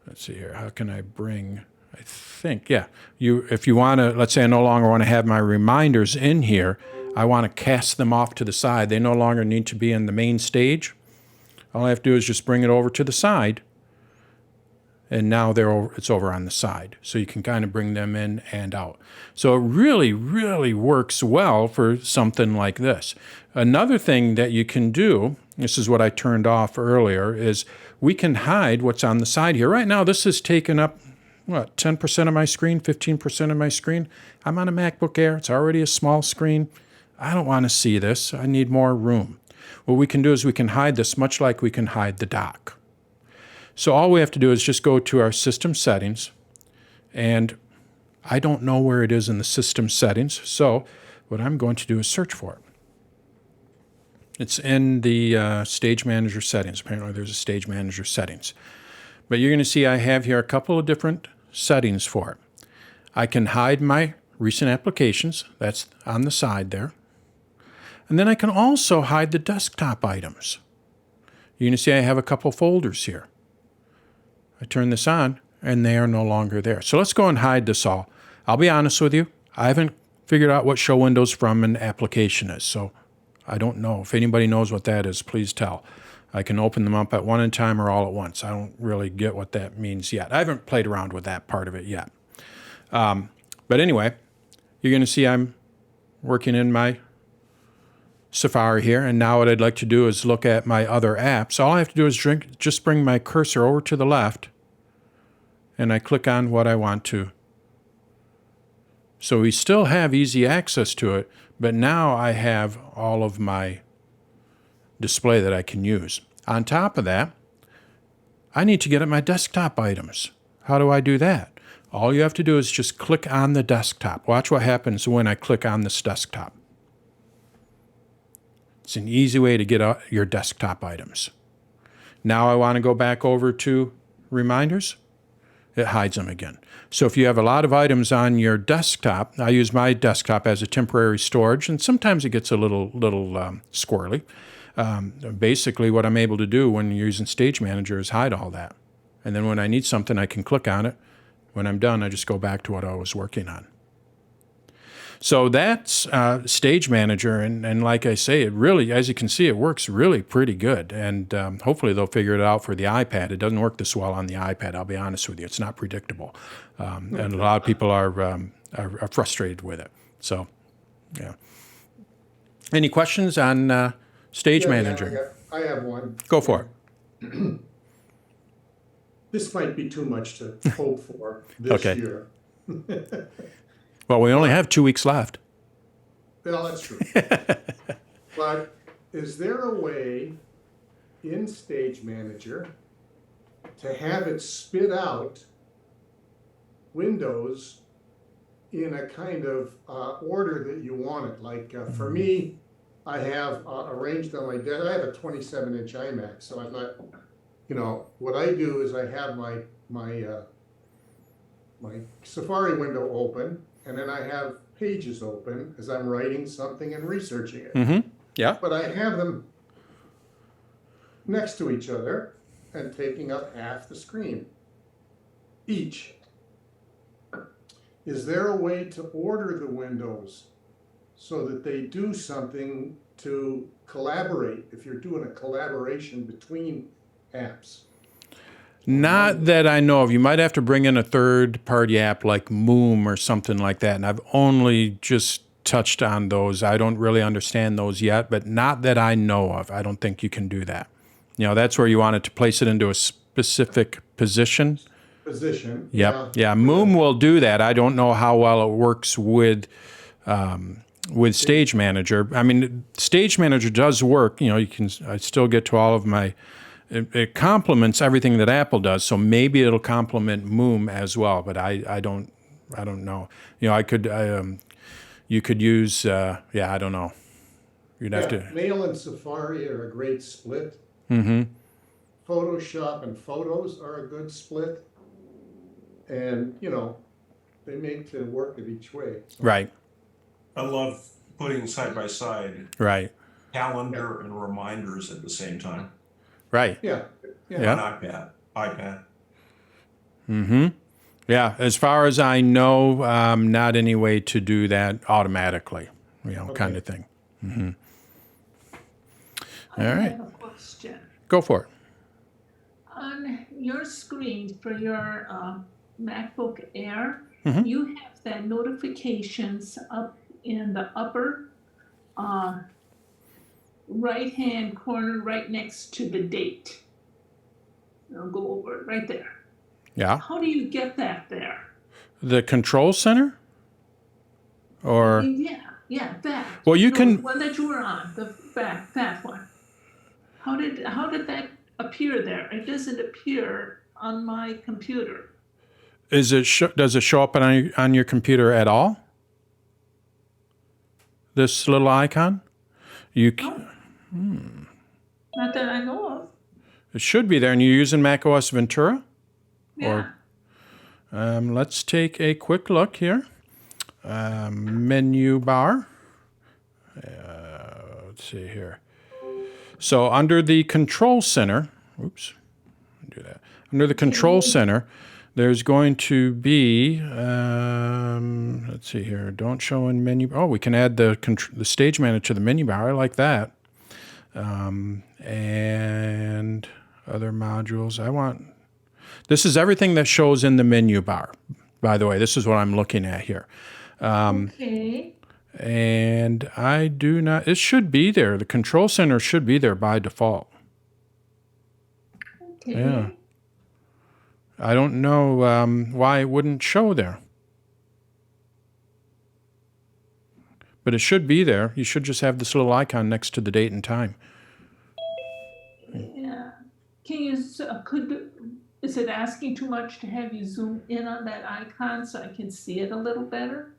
let's see here. How can I bring? I think, yeah. If you want to, let's say I no longer want to have my reminders in here, I want to cast them off to the side. They no longer need to be in the main stage. All I have to do is just bring it over to the side, and now it's over on the side. So you can kind of bring them in and out. So it really, really works well for something like this. Another thing that you can do, this is what I turned off earlier, is we can hide what's on the side here. Right now, this is taking up, 10% of my screen, 15% of my screen. I'm on a MacBook Air. It's already a small screen. I don't want to see this. I need more room. What we can do is we can hide this much like we can hide the dock. So all we have to do is just go to our system settings, and I don't know where it is in the system settings, so what I'm going to do is search for it. It's in the Stage Manager settings. Apparently there's a Stage Manager settings. But you're going to see I have here a couple of different settings for it. I can hide my recent applications. That's on the side there. And then I can also hide the desktop items. You're going to see I have a couple folders here. I turn this on, and they are no longer there. So let's go and hide this all. I'll be honest with you. I haven't figured out what Show Windows from an application is, so I don't know. If anybody knows what that is, please tell. I can open them up at one at a time or all at once. I don't really get what that means yet. I haven't played around with that part of it yet. But anyway, you're going to see I'm working in my Safari here, and now what I'd like to do is look at my other apps. All I have to do is just bring my cursor over to the left, and I click on what I want to. So we still have easy access to it, but now I have all of my display that I can use. On top of that, I need to get at my desktop items. How do I do that? All you have to do is just click on the desktop. Watch what happens when I click on this desktop. It's an easy way to get your desktop items. Now I want to go back over to reminders. It hides them again. So if you have a lot of items on your desktop, I use my desktop as a temporary storage, and sometimes it gets a little squirrely. Basically, what I'm able to do when you're using Stage Manager is hide all that. And then when I need something, I can click on it. When I'm done, I just go back to what I was working on. So that's Stage Manager, and like I say, it really, as you can see, it works really pretty good. And hopefully they'll figure it out for the iPad. It doesn't work this well on the iPad, I'll be honest with you. It's not predictable. And a lot of people are frustrated with it. So, yeah. Any questions on Stage Manager? I have one. Go for it. This might be too much to hope for this Okay. year. Well, we only have 2 weeks left. Well, that's true. But is there a way in Stage Manager to have it spit out windows in a kind of order that you want it? Like for me, I have arranged on my desk, I have a 27-inch iMac, so I'm not, what I do is I have my Safari window open, and then I have Pages open as I'm writing something and researching it. Mm-hmm. Yeah. But I have them next to each other and taking up half the screen each. Is there a way to order the windows so that they do something to collaborate, if you're doing a collaboration between apps? Not that I know of. You might have to bring in a third-party app like Moom or something like that, and I've only just touched on those. I don't really understand those yet, but not that I know of. I don't think you can do that. That's where you want it to place it into a specific position. Position. Yep. Yeah. Moom will do that. I don't know how well it works with Stage Manager. I mean, Stage Manager does work. I still get to all of my. It complements everything that Apple does, so maybe it'll complement Moom as well. But I don't know. You could use. I don't know. You'd have to. Mail and Safari are a great split. Mm-hmm. Photoshop and Photos are a good split. And, they make to work it each way. So. Right. I love putting side by side Right. calendar and reminders at the same time. Right. Yeah. Yeah. On iPad. Yeah, as far as I know, not any way to do that automatically, kind of thing. I All right. have a question. Go for it. On your screen for your MacBook Air, you have that notifications up in the upper right-hand corner, right next to the date. I'll go over it right there. Yeah. How do you get that there? The control center? Or, Yeah, that. well, you No, can, the one that you were on, the back, that one. How did that appear there? It doesn't appear on my computer. does it show up on your computer at all? This little icon? No. Not that I know of. It should be there, and you're using macOS Ventura? Yeah. Let's take a quick look here. Menu bar. Let's see here. So under the control center, oops, do that. Under the control center, there's going to be, let's see here. Don't show in menu. Oh, we can add the stage manager to the menu bar. I like that. And other modules. This is everything that shows in the menu bar. By the way, this is what I'm looking at here. Okay. And I do not, it should be there. The control center should be there by default. Okay. Yeah. I don't know why it wouldn't show there. But it should be there. You should just have this little icon next to the date and time. Yeah. Can you, is it asking too much to have you zoom in on that icon so I can see it a little better?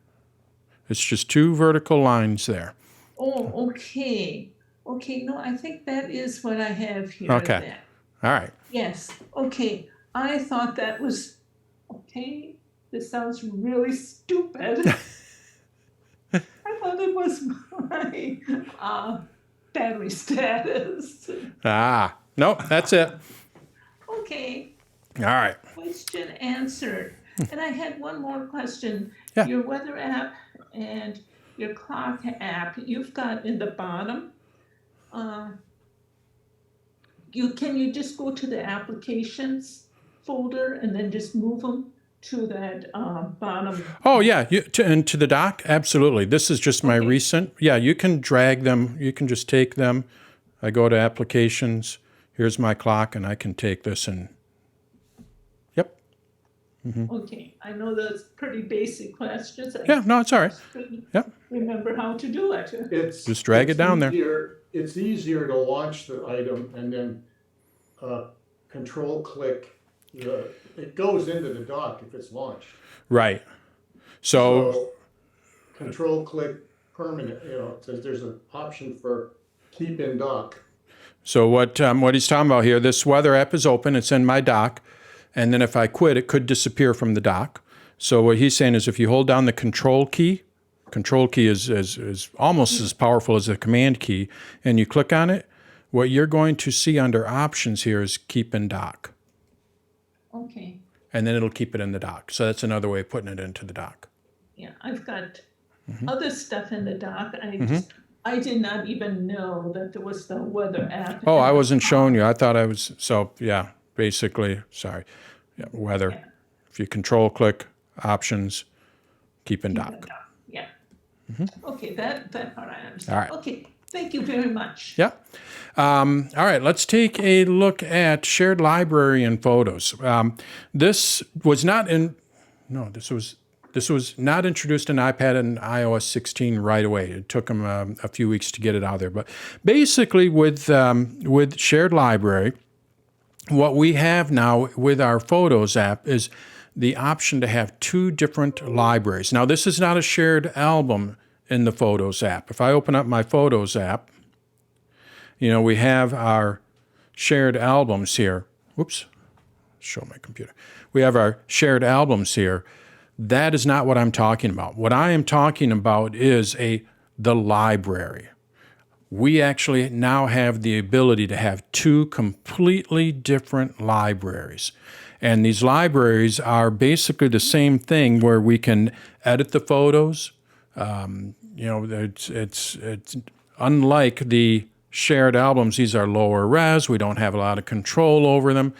It's just two vertical lines there. Oh, okay. Okay, no, I think that is what I have here. Okay. then. All right. Yes, okay. I thought that was, okay, this sounds really stupid. I thought it was my battery status. Ah, nope, that's it. Okay, All right. question answered. And I had one more question. Yeah. Your weather app and your clock app, you've got in the bottom, can you just go to the applications folder and then just move them to that bottom? Oh, yeah, and to the dock? Absolutely. This is just my recent. Yeah, you can drag them. You can just take them. I go to applications. Here's my clock, and I can take this and, yep. Okay, I know that's pretty basic questions. I Yeah, no, it's all right. couldn't Yep. remember how to do it. Just drag it down there. It's easier to launch the item and then control click. It goes into the dock if it's launched. Right. So, Control click permanent, it says there's an option for keep in dock. so what he's talking about here, this weather app is open. It's in my dock. And then if I quit, it could disappear from the dock. So what he's saying is if you hold down the control key is almost as powerful as the command key, and you click on it, what you're going to see under options here is keep in dock. Okay, And then it'll keep it in the dock. So that's another way of putting it into the dock. yeah, I've got other stuff in the dock. I did not even know that there was the weather app. Oh, I wasn't showing you. I thought I was. So yeah, basically, sorry. Yeah, weather. Yeah. If you control click options, keep in dock. Yeah. Okay, that part I understand. All right. Okay, thank you very much. Yeah. All right, let's take a look at shared library and photos. This was not introduced in iPad and iOS 16 right away. It took them a few weeks to get it out there. But basically, with shared library, what we have now with our Photos app is the option to have two different libraries. Now, this is not a shared album in the Photos app. If I open up my Photos app, we have our shared albums here. Whoops, show my computer. We have our shared albums here. That is not what I'm talking about. What I am talking about is the library. We actually now have the ability to have two completely different libraries. And these libraries are basically the same thing where we can edit the photos. It's unlike the shared albums. These are lower res. We don't have a lot of control over them.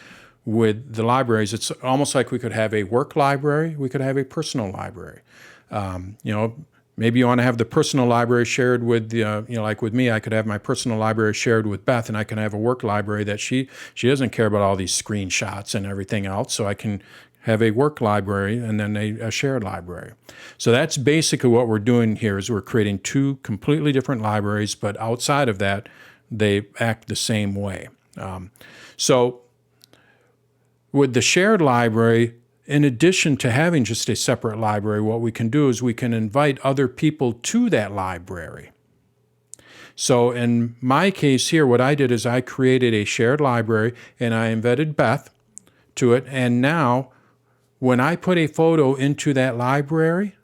With the libraries, it's almost like we could have a work library. We could have a personal library. Maybe you want to have the personal library shared with like with me, I could have my personal library shared with Beth, and I can have a work library that she doesn't care about all these screenshots and everything else, so I can have a work library and then a shared library. So that's basically what we're doing here is we're creating two completely different libraries, but outside of that, they act the same way. So with the shared library, in addition to having just a separate library, what we can do is we can invite other people to that library. So in my case here, what I did is I created a shared library and I invited Beth to it. And now when I put a photo into that library,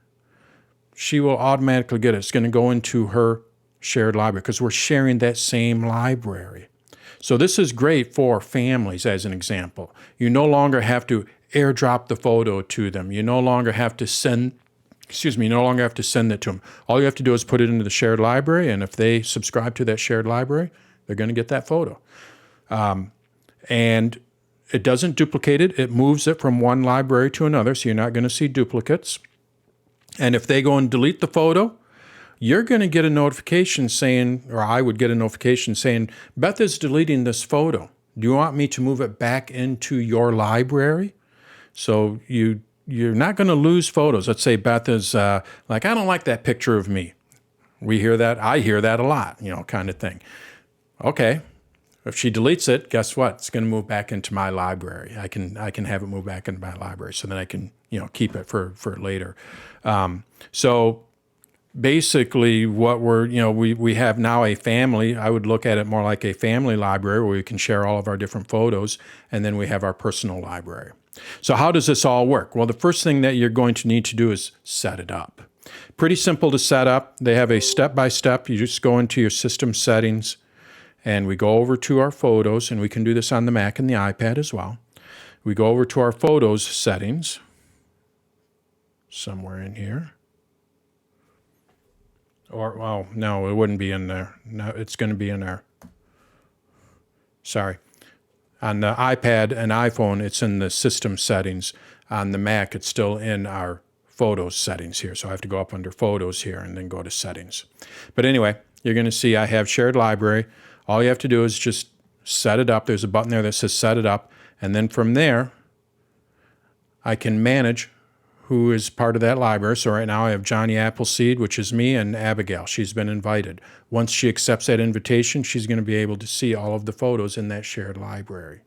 she will automatically get it. It's going to go into her shared library because we're sharing that same library. So this is great for families, as an example. You no longer have to airdrop the photo to them. You no longer have to send it to them. All you have to do is put it into the shared library, and if they subscribe to that shared library, they're going to get that photo. And it doesn't duplicate it. It moves it from one library to another, so you're not going to see duplicates. And if they go and delete the photo, you're going to get a notification saying, or I would get a notification saying, Beth is deleting this photo. Do you want me to move it back into your library? So you're not going to lose photos. Let's say Beth is like, I don't like that picture of me. We hear that. I hear that a lot, kind of thing. Okay. If she deletes it, guess what? It's going to move back into my library. I can have it move back into my library, so then I can keep it for later. So basically, what we have now a family. I would look at it more like a family library where we can share all of our different photos, and then we have our personal library. So how does this all work? Well, the first thing that you're going to need to do is set it up. Pretty simple to set up. They have a step-by-step. You just go into your system settings, and we go over to our photos, and we can do this on the Mac and the iPad as well. We go over to our photos settings, somewhere in here. No, it wouldn't be in there. No, it's going to be in there. Sorry. On the iPad and iPhone, it's in the system settings. On the Mac, it's still in our photos settings here. So I have to go up under photos here and then go to settings. But anyway, you're going to see I have shared library. All you have to do is just set it up. There's a button there that says set it up. And then from there, I can manage who is part of that library. So right now I have Johnny Appleseed, which is me, and Abigail. She's been invited. Once she accepts that invitation, she's going to be able to see all of the photos in that shared library.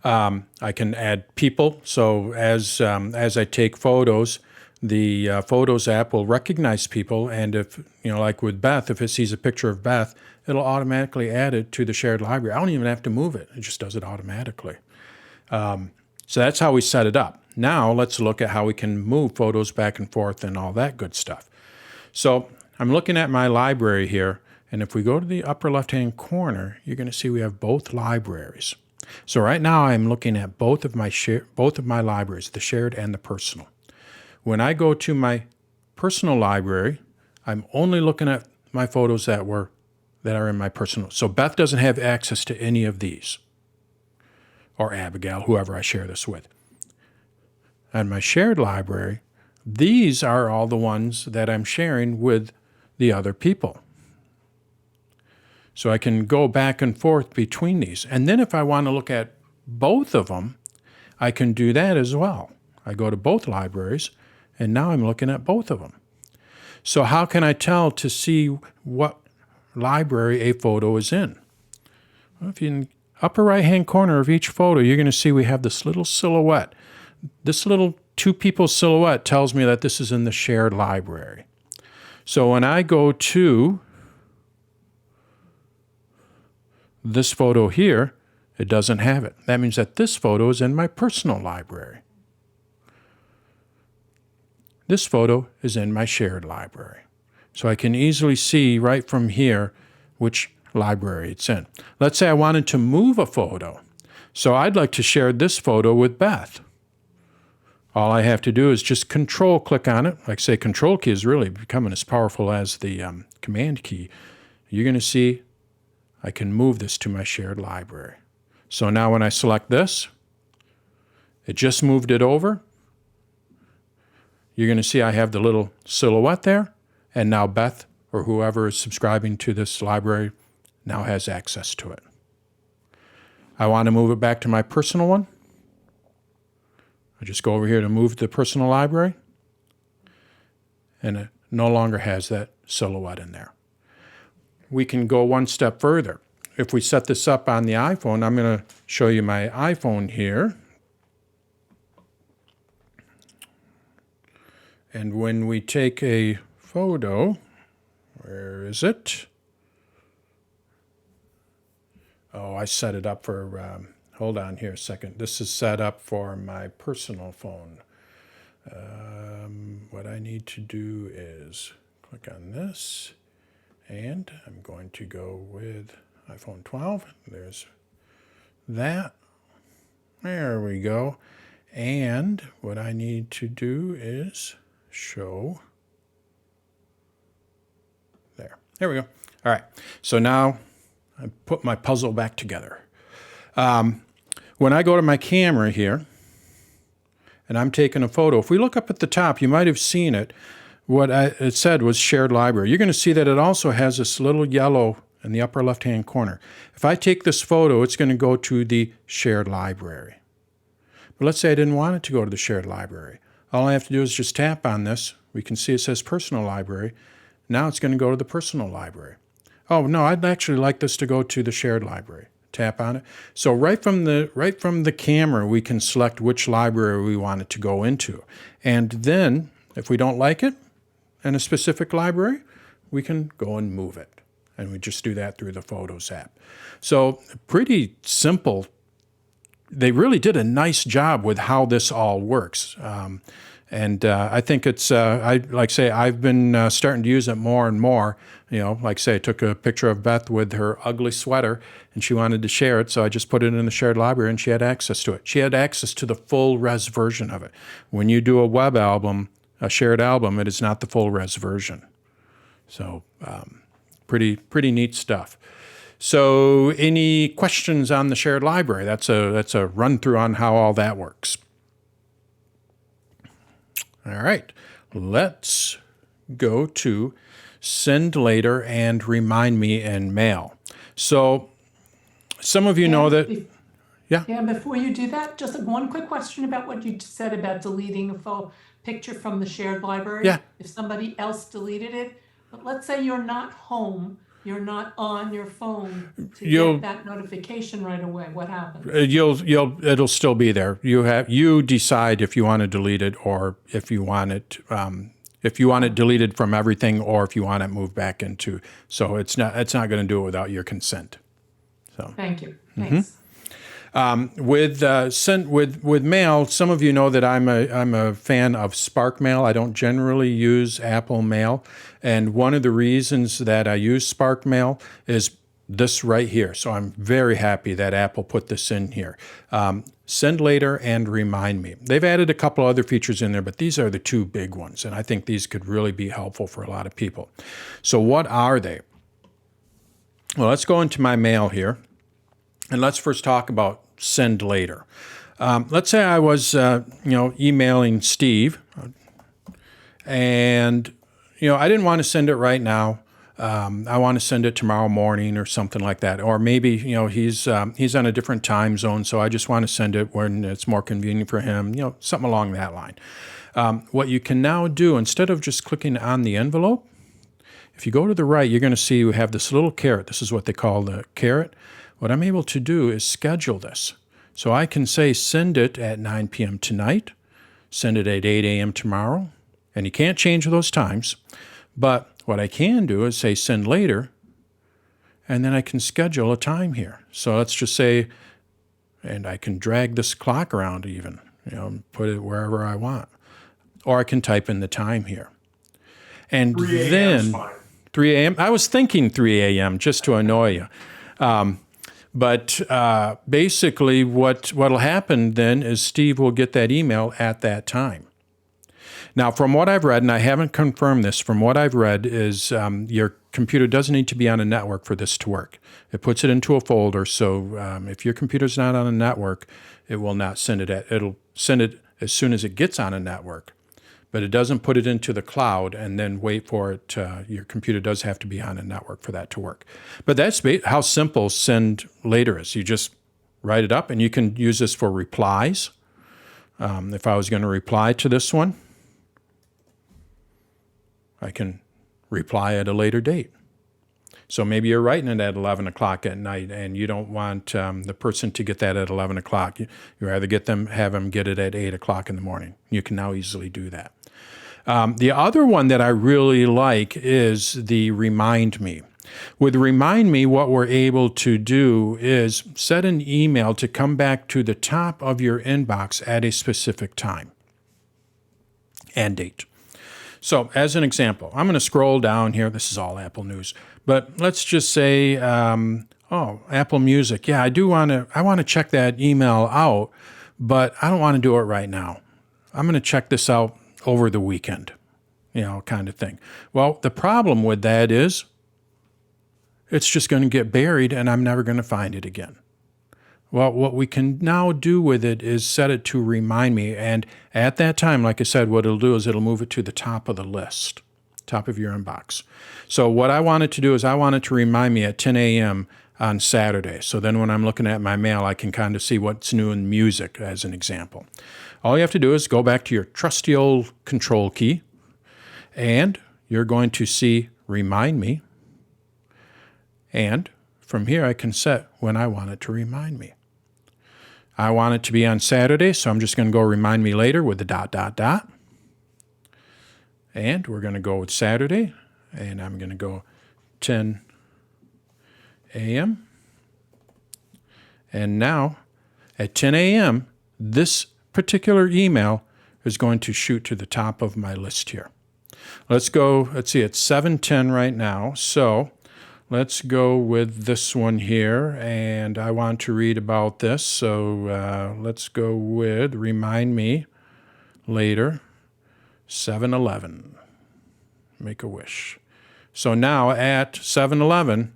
I can add people. So as I take photos, the Photos app will recognize people. And if, like with Beth, if it sees a picture of Beth, it'll automatically add it to the shared library. I don't even have to move it. It just does it automatically. So that's how we set it up. Now let's look at how we can move photos back and forth and all that good stuff. So I'm looking at my library here, and if we go to the upper left-hand corner, you're going to see we have both libraries. So right now I'm looking at both of my libraries, the shared and the personal. When I go to my personal library, I'm only looking at my photos that are in my personal. So Beth doesn't have access to any of these, or Abigail, whoever I share this with. On my shared library, these are all the ones that I'm sharing with the other people. So I can go back and forth between these. And then if I want to look at both of them, I can do that as well. I go to both libraries, and now I'm looking at both of them. So how can I tell to see what library a photo is in? Well, if you in the upper right-hand corner of each photo, you're going to see we have this little silhouette. This little two people silhouette tells me that this is in the shared library. So when I go to this photo here, it doesn't have it. That means that this photo is in my personal library. This photo is in my shared library. So I can easily see right from here which library it's in. Let's say I wanted to move a photo. So I'd like to share this photo with Beth. All I have to do is just control click on it. Like I say, control key is really becoming as powerful as the command key. You're going to see I can move this to my shared library. So now when I select this, it just moved it over. You're going to see I have the little silhouette there, and now Beth or whoever is subscribing to this library now has access to it. I want to move it back to my personal one. I just go over here to move the personal library, and it no longer has that silhouette in there. We can go one step further. If we set this up on the iPhone, I'm going to show you my iPhone here. And when we take a photo, where is it? Oh, I set it up for, hold on here a second. This is set up for my personal phone. What I need to do is click on this, and I'm going to go with iPhone 12. There's that. There we go. And what I need to do is show. There we go. All right. So now I put my puzzle back together. When I go to my camera here, and I'm taking a photo, if we look up at the top, you might have seen it. What it said was shared library. You're going to see that it also has this little yellow in the upper left-hand corner. If I take this photo, it's going to go to the shared library. But let's say I didn't want it to go to the shared library. All I have to do is just tap on this. We can see it says personal library. Now it's going to go to the personal library. Oh, no, I'd actually like this to go to the shared library. Tap on it. So right from the camera, we can select which library we want it to go into. And then, if we don't like it in a specific library, we can go and move it. And we just do that through the Photos app. So pretty simple. They really did a nice job with how this all works. I think it's, I've been starting to use it more and more. I took a picture of Beth with her ugly sweater, and she wanted to share it, so I just put it in the shared library, and she had access to it. She had access to the full res version of it. When you do a web album, a shared album, it is not the full res version. So pretty neat stuff. So any questions on the shared library? That's a run through on how all that works. All right, let's go to send later and remind me in mail. So some of you know that, yeah. Yeah, before you do that, just one quick question about what you said about deleting a picture from the shared library. Yeah. If somebody else deleted it, but let's say you're not home, you're not on your phone to get that notification right away. What happens? It'll still be there. You decide if you want to delete it or if you want it deleted from everything or if you want it moved back into. So it's not going to do it without your consent. So Thank you. Thanks. With mail, some of you know that I'm a fan of Spark Mail. I don't generally use Apple Mail, and one of the reasons that I use Spark Mail is this right here. So I'm very happy that Apple put this in here. Send later and remind me. They've added a couple other features in there, but these are the two big ones, and I think these could really be helpful for a lot of people. So what are they? Well, let's go into my mail here. And let's first talk about send later. Let's say I was, emailing Steve, and I didn't want to send it right now. I want to send it tomorrow morning or something like that. Or maybe he's on a different time zone, so I just want to send it when it's more convenient for him. Something along that line. What you can now do, instead of just clicking on the envelope, if you go to the right, you're going to see we have this little caret. This is what they call the caret. What I'm able to do is schedule this. So I can say send it at 9 p.m. tonight, send it at 8 a.m. tomorrow, and you can't change those times. But what I can do is say send later, and then I can schedule a time here. So let's just say, and I can drag this clock around even, put it wherever I want. Or I can type in the time here. And 3 then fine. 3 a.m. I was thinking 3 a.m. just to annoy you. But basically what'll happen then is Steve will get that email at that time. Now, from what I've read, and I haven't confirmed this, from what I've read is your computer doesn't need to be on a network for this to work. It puts it into a folder, so if your computer's not on a network, it will not send it. It'll send it as soon as it gets on a network, but it doesn't put it into the cloud and then wait for it. Your computer does have to be on a network for that to work. But that's how simple send later is. You just write it up, and you can use this for replies. If I was going to reply to this one, I can reply at a later date. So maybe you're writing it at 11 o'clock at night, and you don't want the person to get that at 11 o'clock. You rather have them get it at 8 o'clock in the morning. You can now easily do that. The other one that I really like is the Remind Me. With Remind Me, what we're able to do is set an email to come back to the top of your inbox at a specific time and date. So as an example, I'm going to scroll down here. This is all Apple News. But let's just say, Apple Music. Yeah, I want to check that email out, but I don't want to do it right now. I'm going to check this out over the weekend, kind of thing. Well, the problem with that is it's just going to get buried and I'm never going to find it again. Well, what we can now do with it is set it to remind me. And at that time, like I said, what it'll do is it'll move it to the top of the list, top of your inbox. So what I want it to do is I want it to remind me at 10 a.m. on Saturday. So then when I'm looking at my mail, I can kind of see what's new in music, as an example. All you have to do is go back to your trusty old control key, and you're going to see Remind Me. And from here, I can set when I want it to remind me. I want it to be on Saturday, so I'm just going to go Remind Me Later with the ... And we're going to go with Saturday, and I'm going to go 10 a.m. And now, at 10 a.m., this particular email is going to shoot to the top of my list here. Let's see, it's 7:10 right now, so let's go with this one here, and I want to read about this, so let's go with Remind Me Later, 7-Eleven. Make a wish. So now at 7-Eleven,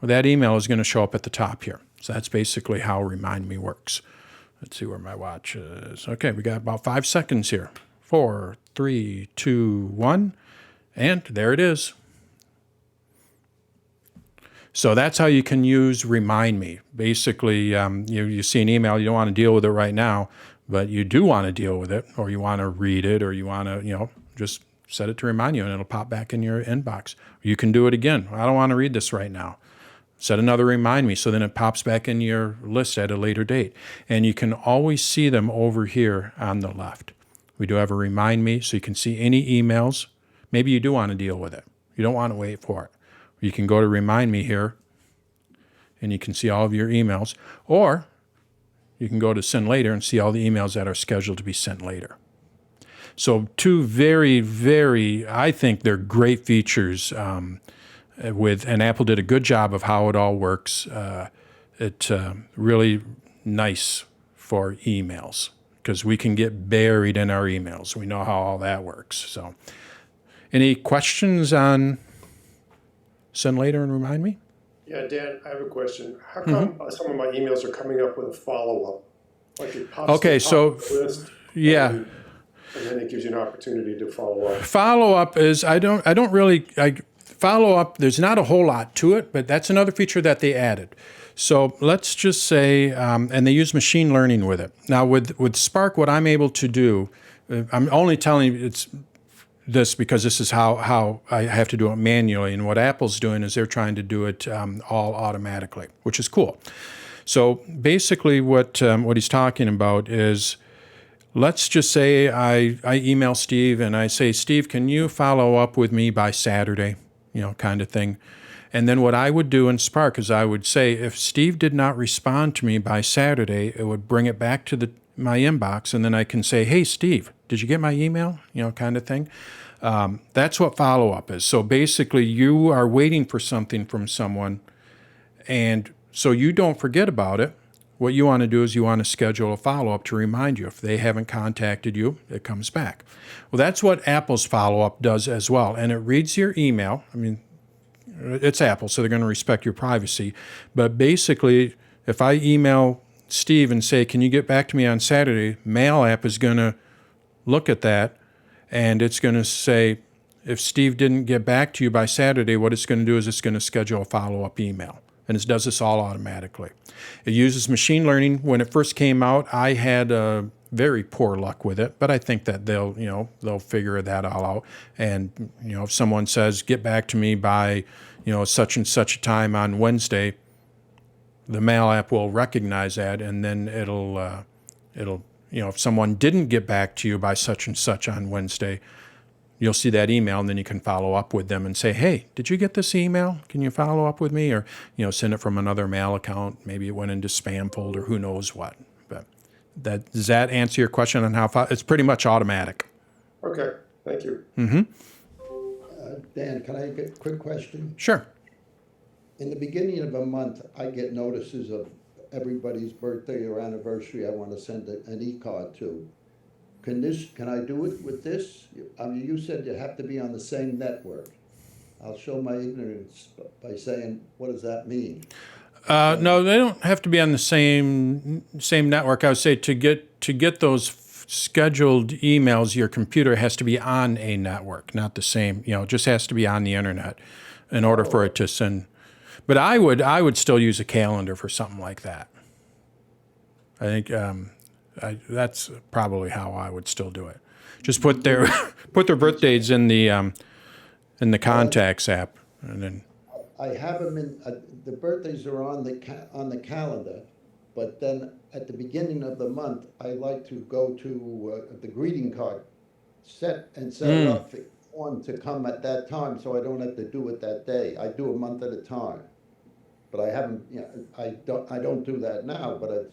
that email is going to show up at the top here. So that's basically how Remind Me works. Let's see where my watch is. Okay, we got about 5 seconds here. 4, 3, 2, 1, and there it is. So that's how you can use Remind Me. Basically, you see an email, you don't want to deal with it right now, but you do want to deal with it, or you want to read it, or you want to, just set it to remind you, and it'll pop back in your inbox. You can do it again. I don't want to read this right now. Set another Remind Me, so then it pops back in your list at a later date. And you can always see them over here on the left. We do have a Remind Me, so you can see any emails. Maybe you do want to deal with it. You don't want to wait for it. You can go to Remind Me here, and you can see all of your emails. Or you can go to Send Later and see all the emails that are scheduled to be sent later. So two very, very, I think they're great features and Apple did a good job of how it all works. It's really nice for emails because we can get buried in our emails. We know how all that works. So any questions on Send Later and Remind Me? Yeah, Dan, I have a question. How come some of my emails are coming up with a follow-up? Like it pops Okay, to the top of the list, yeah. and then it gives you an opportunity to follow up. Follow-up is, follow-up, there's not a whole lot to it, but that's another feature that they added. So let's just say, and they use machine learning with it. Now with Spark, what I'm able to do, I'm only telling you it's this because this is how I have to do it manually. And what Apple's doing is they're trying to do it all automatically, which is cool. So basically what he's talking about is, let's just say I email Steve and I say, Steve, can you follow up with me by Saturday, kind of thing. And then what I would do in Spark is I would say, if Steve did not respond to me by Saturday, it would bring it back to my inbox, and then I can say, hey, Steve, did you get my email? Kind of thing. That's what follow-up is. So basically, you are waiting for something from someone, and so you don't forget about it. What you want to do is you want to schedule a follow-up to remind you. If they haven't contacted you, it comes back. Well, that's what Apple's follow-up does as well. And it reads your email. I mean, it's Apple, so they're going to respect your privacy. But basically, if I email Steve and say, can you get back to me on Saturday, Mail app is going to look at that, and it's going to say, if Steve didn't get back to you by Saturday, what it's going to do is it's going to schedule a follow-up email. And it does this all automatically. It uses machine learning. When it first came out, I had very poor luck with it, but I think that they'll figure that all out. And if someone says, get back to me by such and such a time on Wednesday, the Mail app will recognize that, and then it'll if someone didn't get back to you by such and such on Wednesday, you'll see that email, and then you can follow up with them and say, hey, did you get this email? Can you follow up with me? Or, send it from another mail account. Maybe it went into spam folder, who knows what. But does that answer your question on how it's pretty much automatic? Okay, thank you. Mm-hmm. Dan, can I get a quick question? Sure. In the beginning of a month, I get notices of everybody's birthday or anniversary I want to send an e-card to. Can I do it with this? I mean, you said you have to be on the same network. I'll show my ignorance by saying, what does that mean? No, they don't have to be on the same network. I would say to get those scheduled emails, your computer has to be on a network, not the same. It just has to be on the internet in order for it to send. But I would still use a calendar for something like that. I think that's probably how I would still do it. Just put their birthdays in the contacts app, and then. I have them in. The birthdays are on the calendar, but then at the beginning of the month, I like to go to the greeting card, set it up for one to come at that time, so I don't have to do it that day. I do a month at a time. But I haven't, I don't do that now, but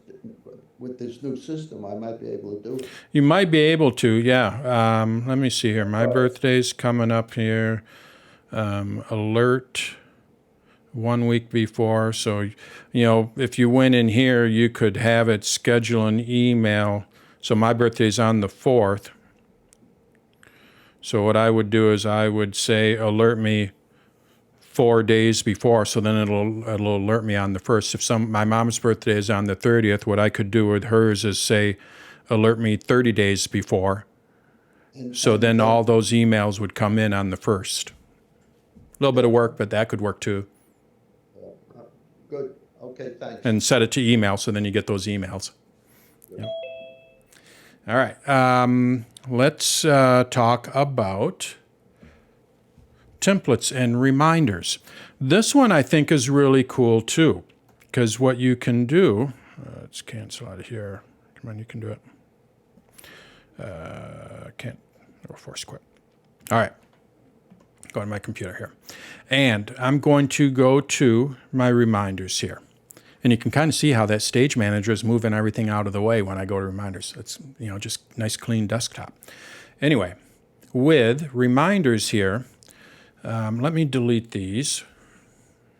with this new system, I might be able to do it. You might be able to, yeah. Let me see here. My birthday's coming up here. Alert 1 week before. So, if you went in here, you could have it schedule an email. So my birthday's on the 4th. So what I would do is I would say, alert me 4 days before, so then it'll alert me on the 1st. If my mom's birthday is on the 30th, what I could do with hers is say, alert me 30 days before. So then all those emails would come in on the 1st. A little bit of work, but that could work too. Good. Okay, thanks. And set it to email, so then you get those emails. Yep. All right. Let's talk about templates and reminders. This one I think is really cool too, because what you can do, let's cancel out of here. Come on, you can do it. Can't, or force quit. All right, go to my computer here. And I'm going to go to my reminders here. And you can kind of see how that stage manager is moving everything out of the way when I go to reminders. It's, just nice clean desktop. Anyway, with reminders here, let me delete these.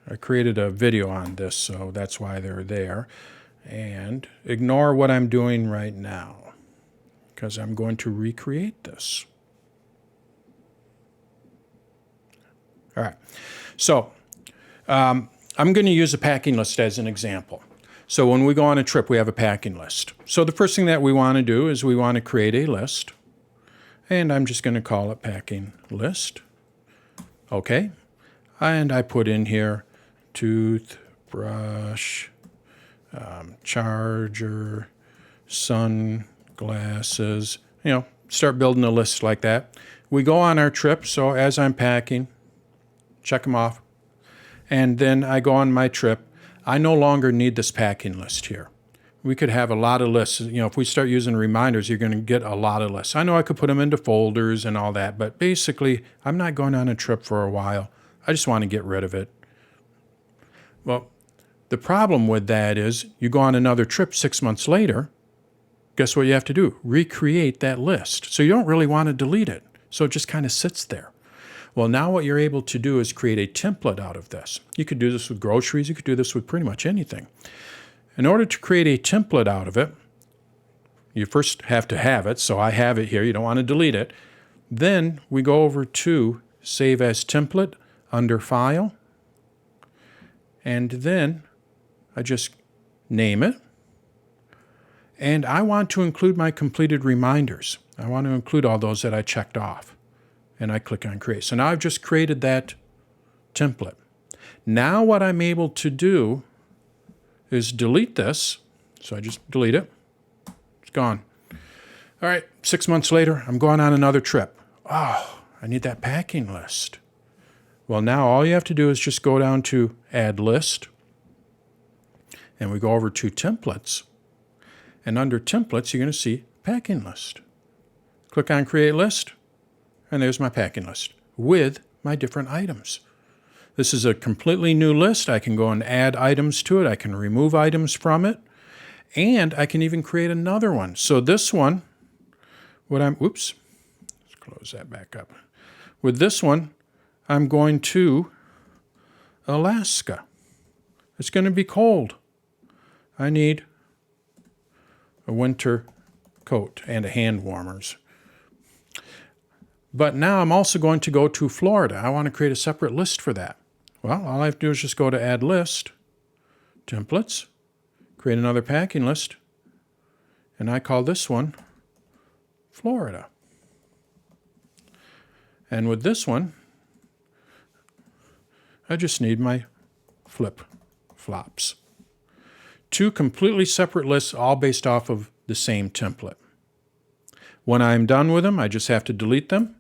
I created a video on this, so that's why they're there. And ignore what I'm doing right now, because I'm going to recreate this. All right. So I'm going to use a packing list as an example. So when we go on a trip, we have a packing list. So the first thing that we want to do is we want to create a list. And I'm just going to call it packing list. Okay, and I put in here toothbrush, charger, sunglasses, start building a list like that. We go on our trip, so as I'm packing, check them off. And then I go on my trip. I no longer need this packing list here. We could have a lot of lists. If we start using reminders, you're going to get a lot of lists. I know I could put them into folders and all that, but basically, I'm not going on a trip for a while. I just want to get rid of it. Well, the problem with that is you go on another trip 6 months later, guess what you have to do? Recreate that list. So you don't really want to delete it. So it just kind of sits there. Well, now what you're able to do is create a template out of this. You could do this with groceries. You could do this with pretty much anything. In order to create a template out of it, you first have to have it. So I have it here. You don't want to delete it. Then we go over to Save as Template under File. And then I just name it. And I want to include my completed reminders. I want to include all those that I checked off. And I click on Create. So now I've just created that template. Now what I'm able to do is delete this. So I just delete it. It's gone. All right, 6 months later, I'm going on another trip. Oh, I need that packing list. Well, now all you have to do is just go down to Add List. And we go over to Templates. And under Templates, you're going to see Packing List. Click on Create List, and there's my packing list with my different items. This is a completely new list. I can go and add items to it. I can remove items from it. And I can even create another one. So this one, let's close that back up. With this one, I'm going to Alaska. It's going to be cold. I need a winter coat and a hand warmers. But now I'm also going to go to Florida. I want to create a separate list for that. Well, all I have to do is just go to Add List, Templates, create another packing list, and I call this one Florida. And with this one, I just need my flip-flops. Two completely separate lists, all based off of the same template. When I'm done with them, I just have to delete them,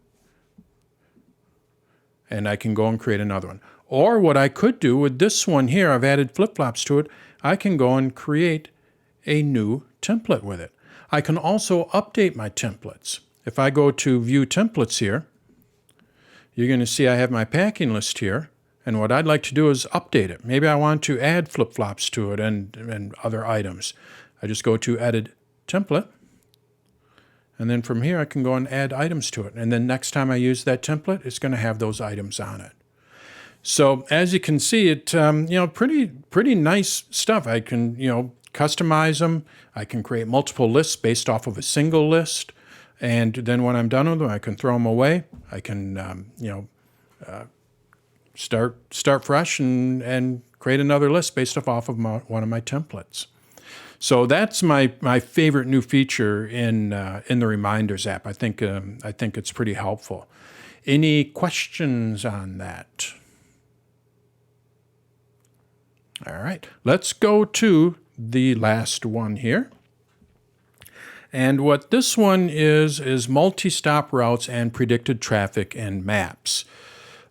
and I can go and create another one. Or what I could do with this one here, I've added flip-flops to it, I can go and create a new template with it. I can also update my templates. If I go to View Templates here, you're going to see I have my packing list here, and what I'd like to do is update it. Maybe I want to add flip-flops to it and other items. I just go to Edit Template, and then from here I can go and add items to it. And then next time I use that template, it's going to have those items on it. So as you can see, it pretty nice stuff. I can customize them. I can create multiple lists based off of a single list, and then when I'm done with them, I can throw them away. I can start fresh and create another list based off of one of my templates. So that's my favorite new feature in the Reminders app. I think it's pretty helpful. Any questions on that? All right, let's go to the last one here. And what this one is multi-stop routes and predicted traffic in maps.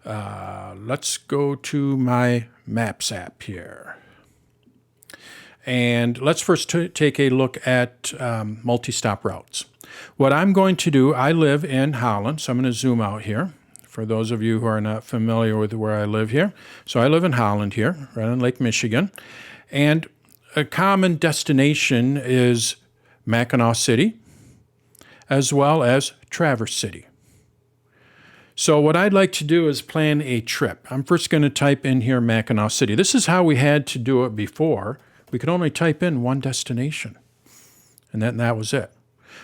Let's go to my Maps app here. And let's first take a look at multi-stop routes. What I'm going to do, I live in Holland, so I'm going to zoom out here for those of you who are not familiar with where I live here. So I live in Holland here, right on Lake Michigan. And a common destination is Mackinac City, as well as Traverse City. So what I'd like to do is plan a trip. I'm first going to type in here Mackinac City. This is how we had to do it before. We could only type in one destination, and that was it.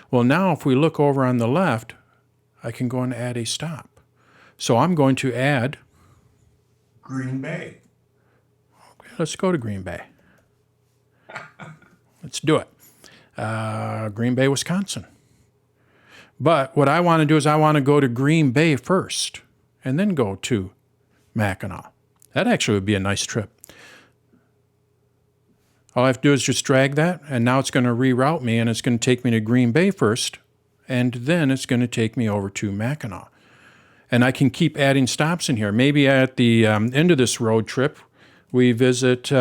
Well, now if we look over on the left, I can go and add a stop. So I'm going to add Green Bay. Okay, let's go to Green Bay. Let's do it. Green Bay, Wisconsin. But what I want to do is I want to go to Green Bay first and then go to Mackinac. That actually would be a nice trip. All I have to do is just drag that, and now it's going to reroute me, and it's going to take me to Green Bay first, and then it's going to take me over to Mackinac. And I can keep adding stops in here. Maybe at the end of this road trip, we visit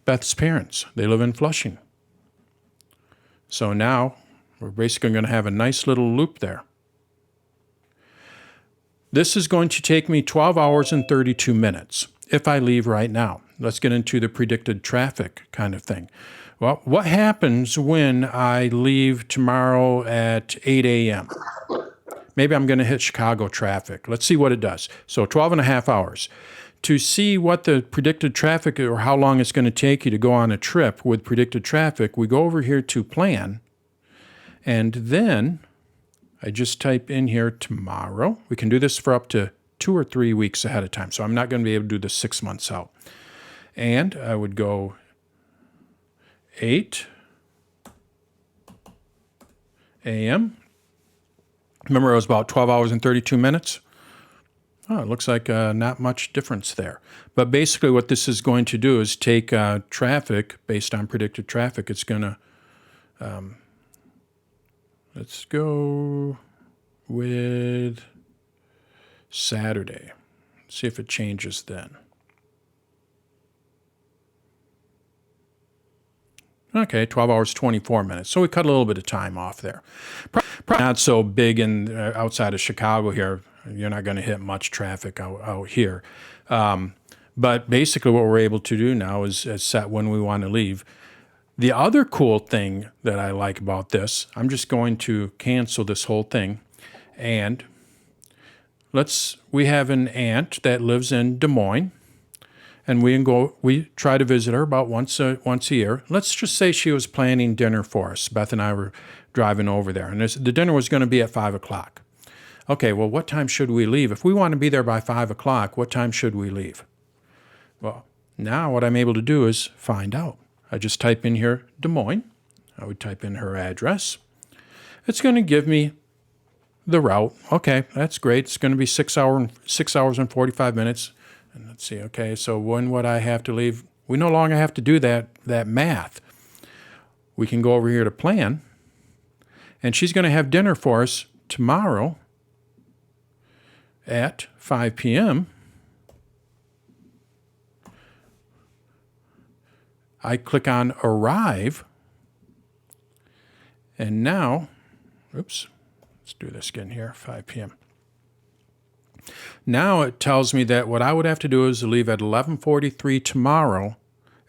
Beth's parents. They live in Flushing. So now we're basically going to have a nice little loop there. This is going to take me 12 hours and 32 minutes if I leave right now. Let's get into the predicted traffic kind of thing. Well, what happens when I leave tomorrow at 8 a.m.? maybe I'm going to hit Chicago traffic. Let's see what it does. So 12 and a half hours. To see what the predicted traffic or how long it's going to take you to go on a trip with predicted traffic, we go over here to plan, and then I just type in here tomorrow. We can do this for up to 2 or 3 weeks ahead of time, so I'm not going to be able to do this 6 months out. And I would go 8 a.m. Remember, it was about 12 hours and 32 minutes. Oh, it looks like not much difference there. But basically what this is going to do is take traffic based on predicted traffic. It's going to, let's go with Saturday. See if it changes then. Okay, 12 hours, 24 minutes. So we cut a little bit of time off there. Probably not so big in outside of Chicago here. You're not going to hit much traffic out here. But basically what we're able to do now is set when we want to leave. The other cool thing that I like about this, I'm just going to cancel this whole thing. And we have an aunt that lives in Des Moines. And we try to visit her about once a year. Let's just say she was planning dinner for us. Beth and I were driving over there. And the dinner was going to be at 5 o'clock. Okay, well, what time should we leave? If we want to be there by 5 o'clock, what time should we leave? Well, now what I'm able to do is find out. I just type in here Des Moines. I would type in her address. It's going to give me the route. Okay, that's great. It's going to be 6 hours and 45 minutes. And let's see, okay, so when would I have to leave? We no longer have to do that math. We can go over here to plan, and she's going to have dinner for us tomorrow at 5 p.m. I click on Arrive, and now, oops, let's do this again here, 5 p.m. Now it tells me that what I would have to do is leave at 11:43 tomorrow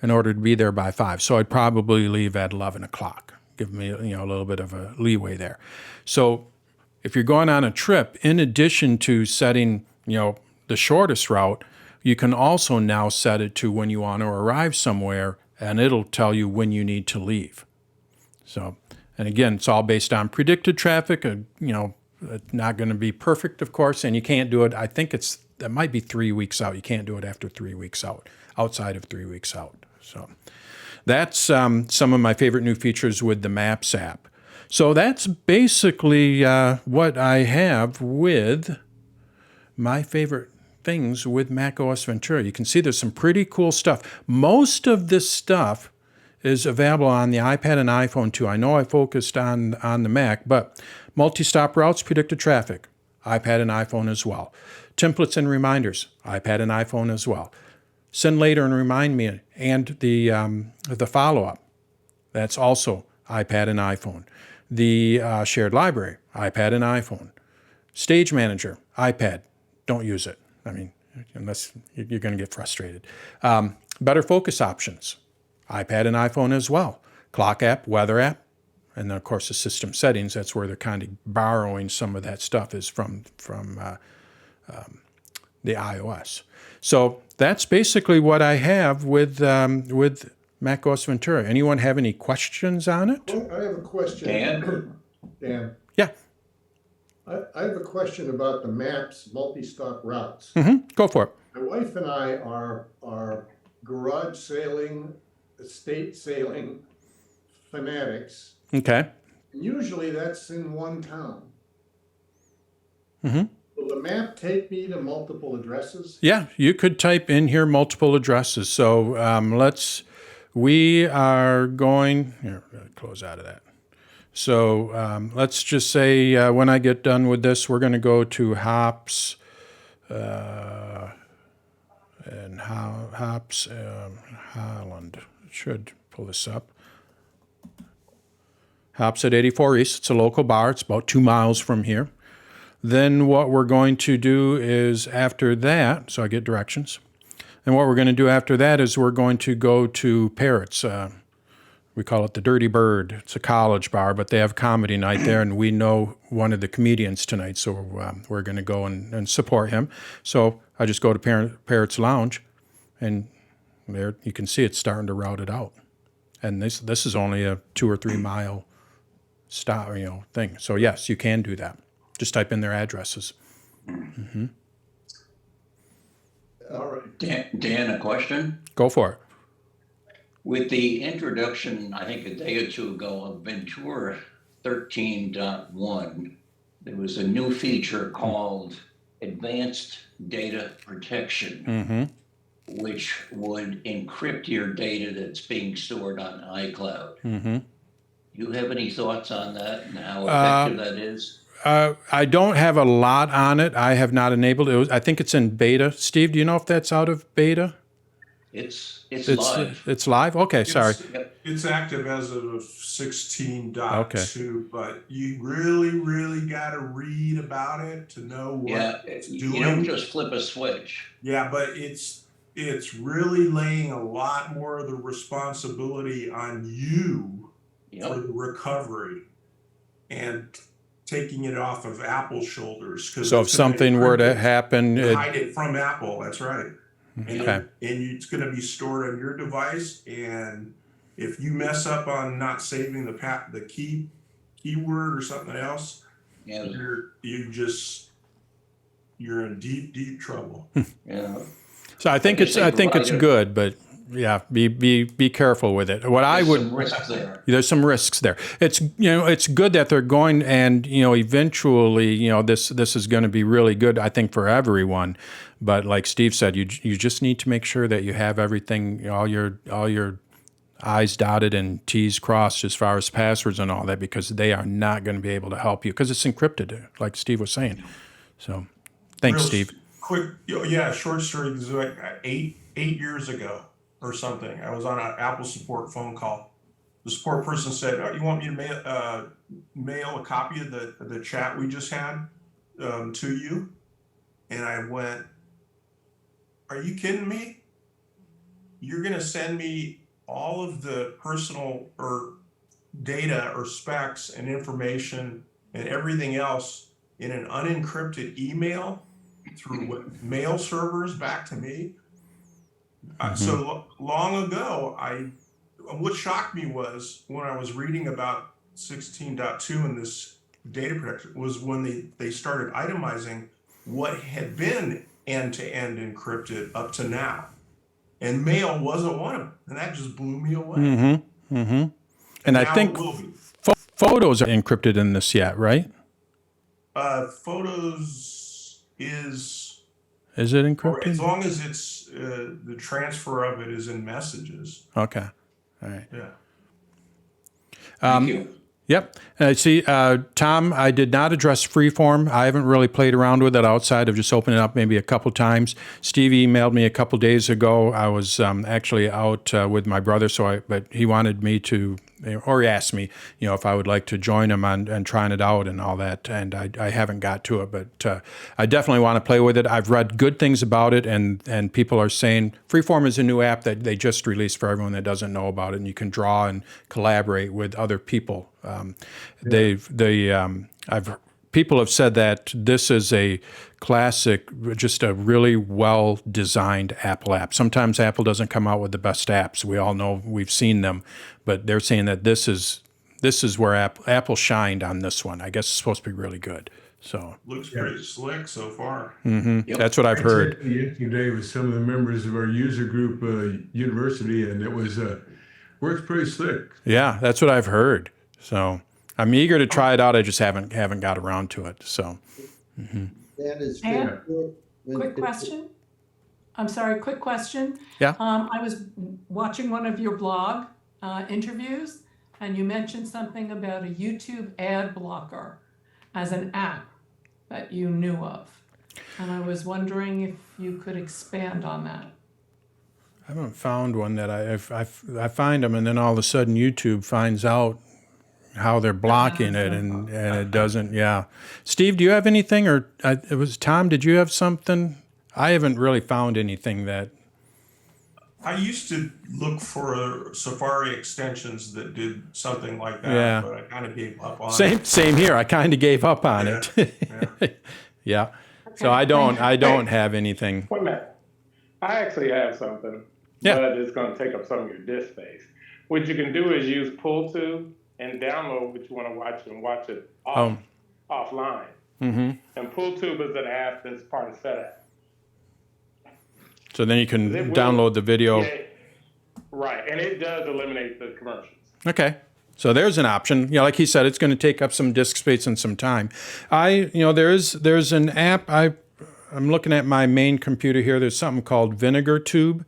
in order to be there by 5. So I'd probably leave at 11 o'clock. Give me a little bit of a leeway there. So if you're going on a trip, in addition to setting the shortest route, you can also now set it to when you want to arrive somewhere, and it'll tell you when you need to leave. So, and again, it's all based on predicted traffic. It's not going to be perfect, of course, and you can't do it. I think that might be 3 weeks out. You can't do it after 3 weeks out, outside of 3 weeks out. So that's some of my favorite new features with the Maps app. So that's basically what I have with my favorite things with macOS Ventura. You can see there's some pretty cool stuff. Most of this stuff is available on the iPad and iPhone too. I know I focused on the Mac, but multi-stop routes, predicted traffic, iPad and iPhone as well. Templates and reminders, iPad and iPhone as well. Send later and remind me, and the follow-up, that's also iPad and iPhone. The shared library, iPad and iPhone. Stage manager, iPad, don't use it. I mean, unless you're going to get frustrated. Better focus options, iPad and iPhone as well. Clock app, weather app, and then, of course, the system settings. That's where they're kind of borrowing some of that stuff is from the iOS. So that's basically what I have with macOS Ventura. Anyone have any questions on it? I have a question. Dan. Yeah. I have a question about the Maps multi-stop routes. Go for it. My wife and I are garage sailing, estate sailing fanatics. Okay. Usually that's in one town. Mm-hmm. Will the map take me to multiple addresses? Yeah, you could type in here multiple addresses. So we are going, here, close out of that. So let's just say when I get done with this, we're going to go to Hops and Hops Holland. It should pull this up. Hops at 84 East. It's a local bar. It's about 2 miles from here. Then what we're going to do is after that, so I get directions. And what we're going to do after that is we're going to go to Parrots. We call it the Dirty Bird. It's a college bar, but they have comedy night there, and we know one of the comedians tonight, so we're going to go and support him. So I just go to Parrots Lounge, and there you can see it's starting to route it out. And this is only a 2 or 3 mile stop, thing. So yes, you can do that. Just type in their addresses. All right. Dan, a question? Go for it. With the introduction, I think a day or two ago, of Ventura 13.1, there was a new feature called Advanced Data Protection, which would encrypt your data that's being stored on iCloud. Do you have any thoughts on that and how effective that is? I don't have a lot on it. I have not enabled it. I think it's in beta. Steve, do you know if that's out of beta? It's live. It's live? Okay, sorry. It's active as of 16.2, but you really got to read about it to know what it's doing. You don't just flip a switch. Yeah, but it's really laying a lot more of the responsibility on you for the recovery and taking it off of Apple's shoulders. So if something were to happen, hide it from Apple. That's right. And, Okay. and it's going to be stored on your device. And if you mess up on not saving the keyword or something else, you're in deep trouble. Yeah. So I think it's good, but yeah, be careful with it. What I would some risk there. There's some risks there. It's it's good that they're going, and eventually this is going to be really good, I think, for everyone. But like Steve said, you just need to make sure that you have everything, all your I's dotted and T's crossed as far as passwords and all that, because they are not going to be able to help you because it's encrypted, like Steve was saying. So thanks, Steve. Quick, short story. This is like 8 years ago or something. I was on an Apple support phone call. The support person said, "Oh, you want me to mail a copy of the chat we just had to you?" And I went, "Are you kidding me? You're going to send me all of the personal or data or specs and information and everything else in an unencrypted email through mail servers back to me?" So long ago, what shocked me was when I was reading about 16.2 and this data protection was when they started itemizing what had been end-to-end encrypted up to now. And mail wasn't one of them. And that just blew me away. And I think photos are encrypted in this yet, right? Photos is it encrypted? as long as it's the transfer of it is in messages. Okay. All right. Yeah. Thank you. Yep. And I see, Tom, I did not address Freeform. I haven't really played around with it outside of just opening it up maybe a couple times. Steve emailed me a couple days ago. I was actually out with my brother, but he wanted me to, or he asked me, if I would like to join him on trying it out and all that. And I haven't got to it, but I definitely want to play with it. I've read good things about it, and people are saying Freeform is a new app that they just released for everyone that doesn't know about it, and you can draw and collaborate with other people. People have said that this is a classic, just a really well-designed Apple app. Sometimes Apple doesn't come out with the best apps. We all know, we've seen them, but they're saying that this is where Apple shined on this one. I guess it's supposed to be really good. So Looks pretty slick so far. that's what I've heard. I checked yesterday with some of the members of our user group university, and it was works pretty slick. Yeah, that's what I've heard. So I'm eager to try it out. I just haven't got around to it. So That is And- good. Quick question. I'm sorry, quick question. Yeah. I was watching one of your blog interviews, and you mentioned something about a YouTube ad blocker as an app that you knew of. And I was wondering if you could expand on that. I haven't found one that I find them, and then all of a sudden YouTube finds out how they're blocking it, and it doesn't. Yeah, Steve, do you have anything, or it was Tom? Did you have something? I haven't really found anything that. I used to look for Safari extensions that did something like that, Yeah. but I kind of gave up on it. Same here. I kind of gave up on Yeah, it. Yeah. So Okay, I don't thank have anything. Wait a minute. I actually have something, Yeah. but it's going to take up some of your disk space. What you can do is use PullTube and download what you want to watch and watch it offline. Mm-hmm. And PullTube is an app that's part of SetApp. So then you can It will- download the video. Yeah, right, and it does eliminate the commercials. Okay. So there's an option. You know, like he said, it's going to take up some disk space and some time. There's an app. I'm looking at my main computer here. There's something called Vinegar Tube,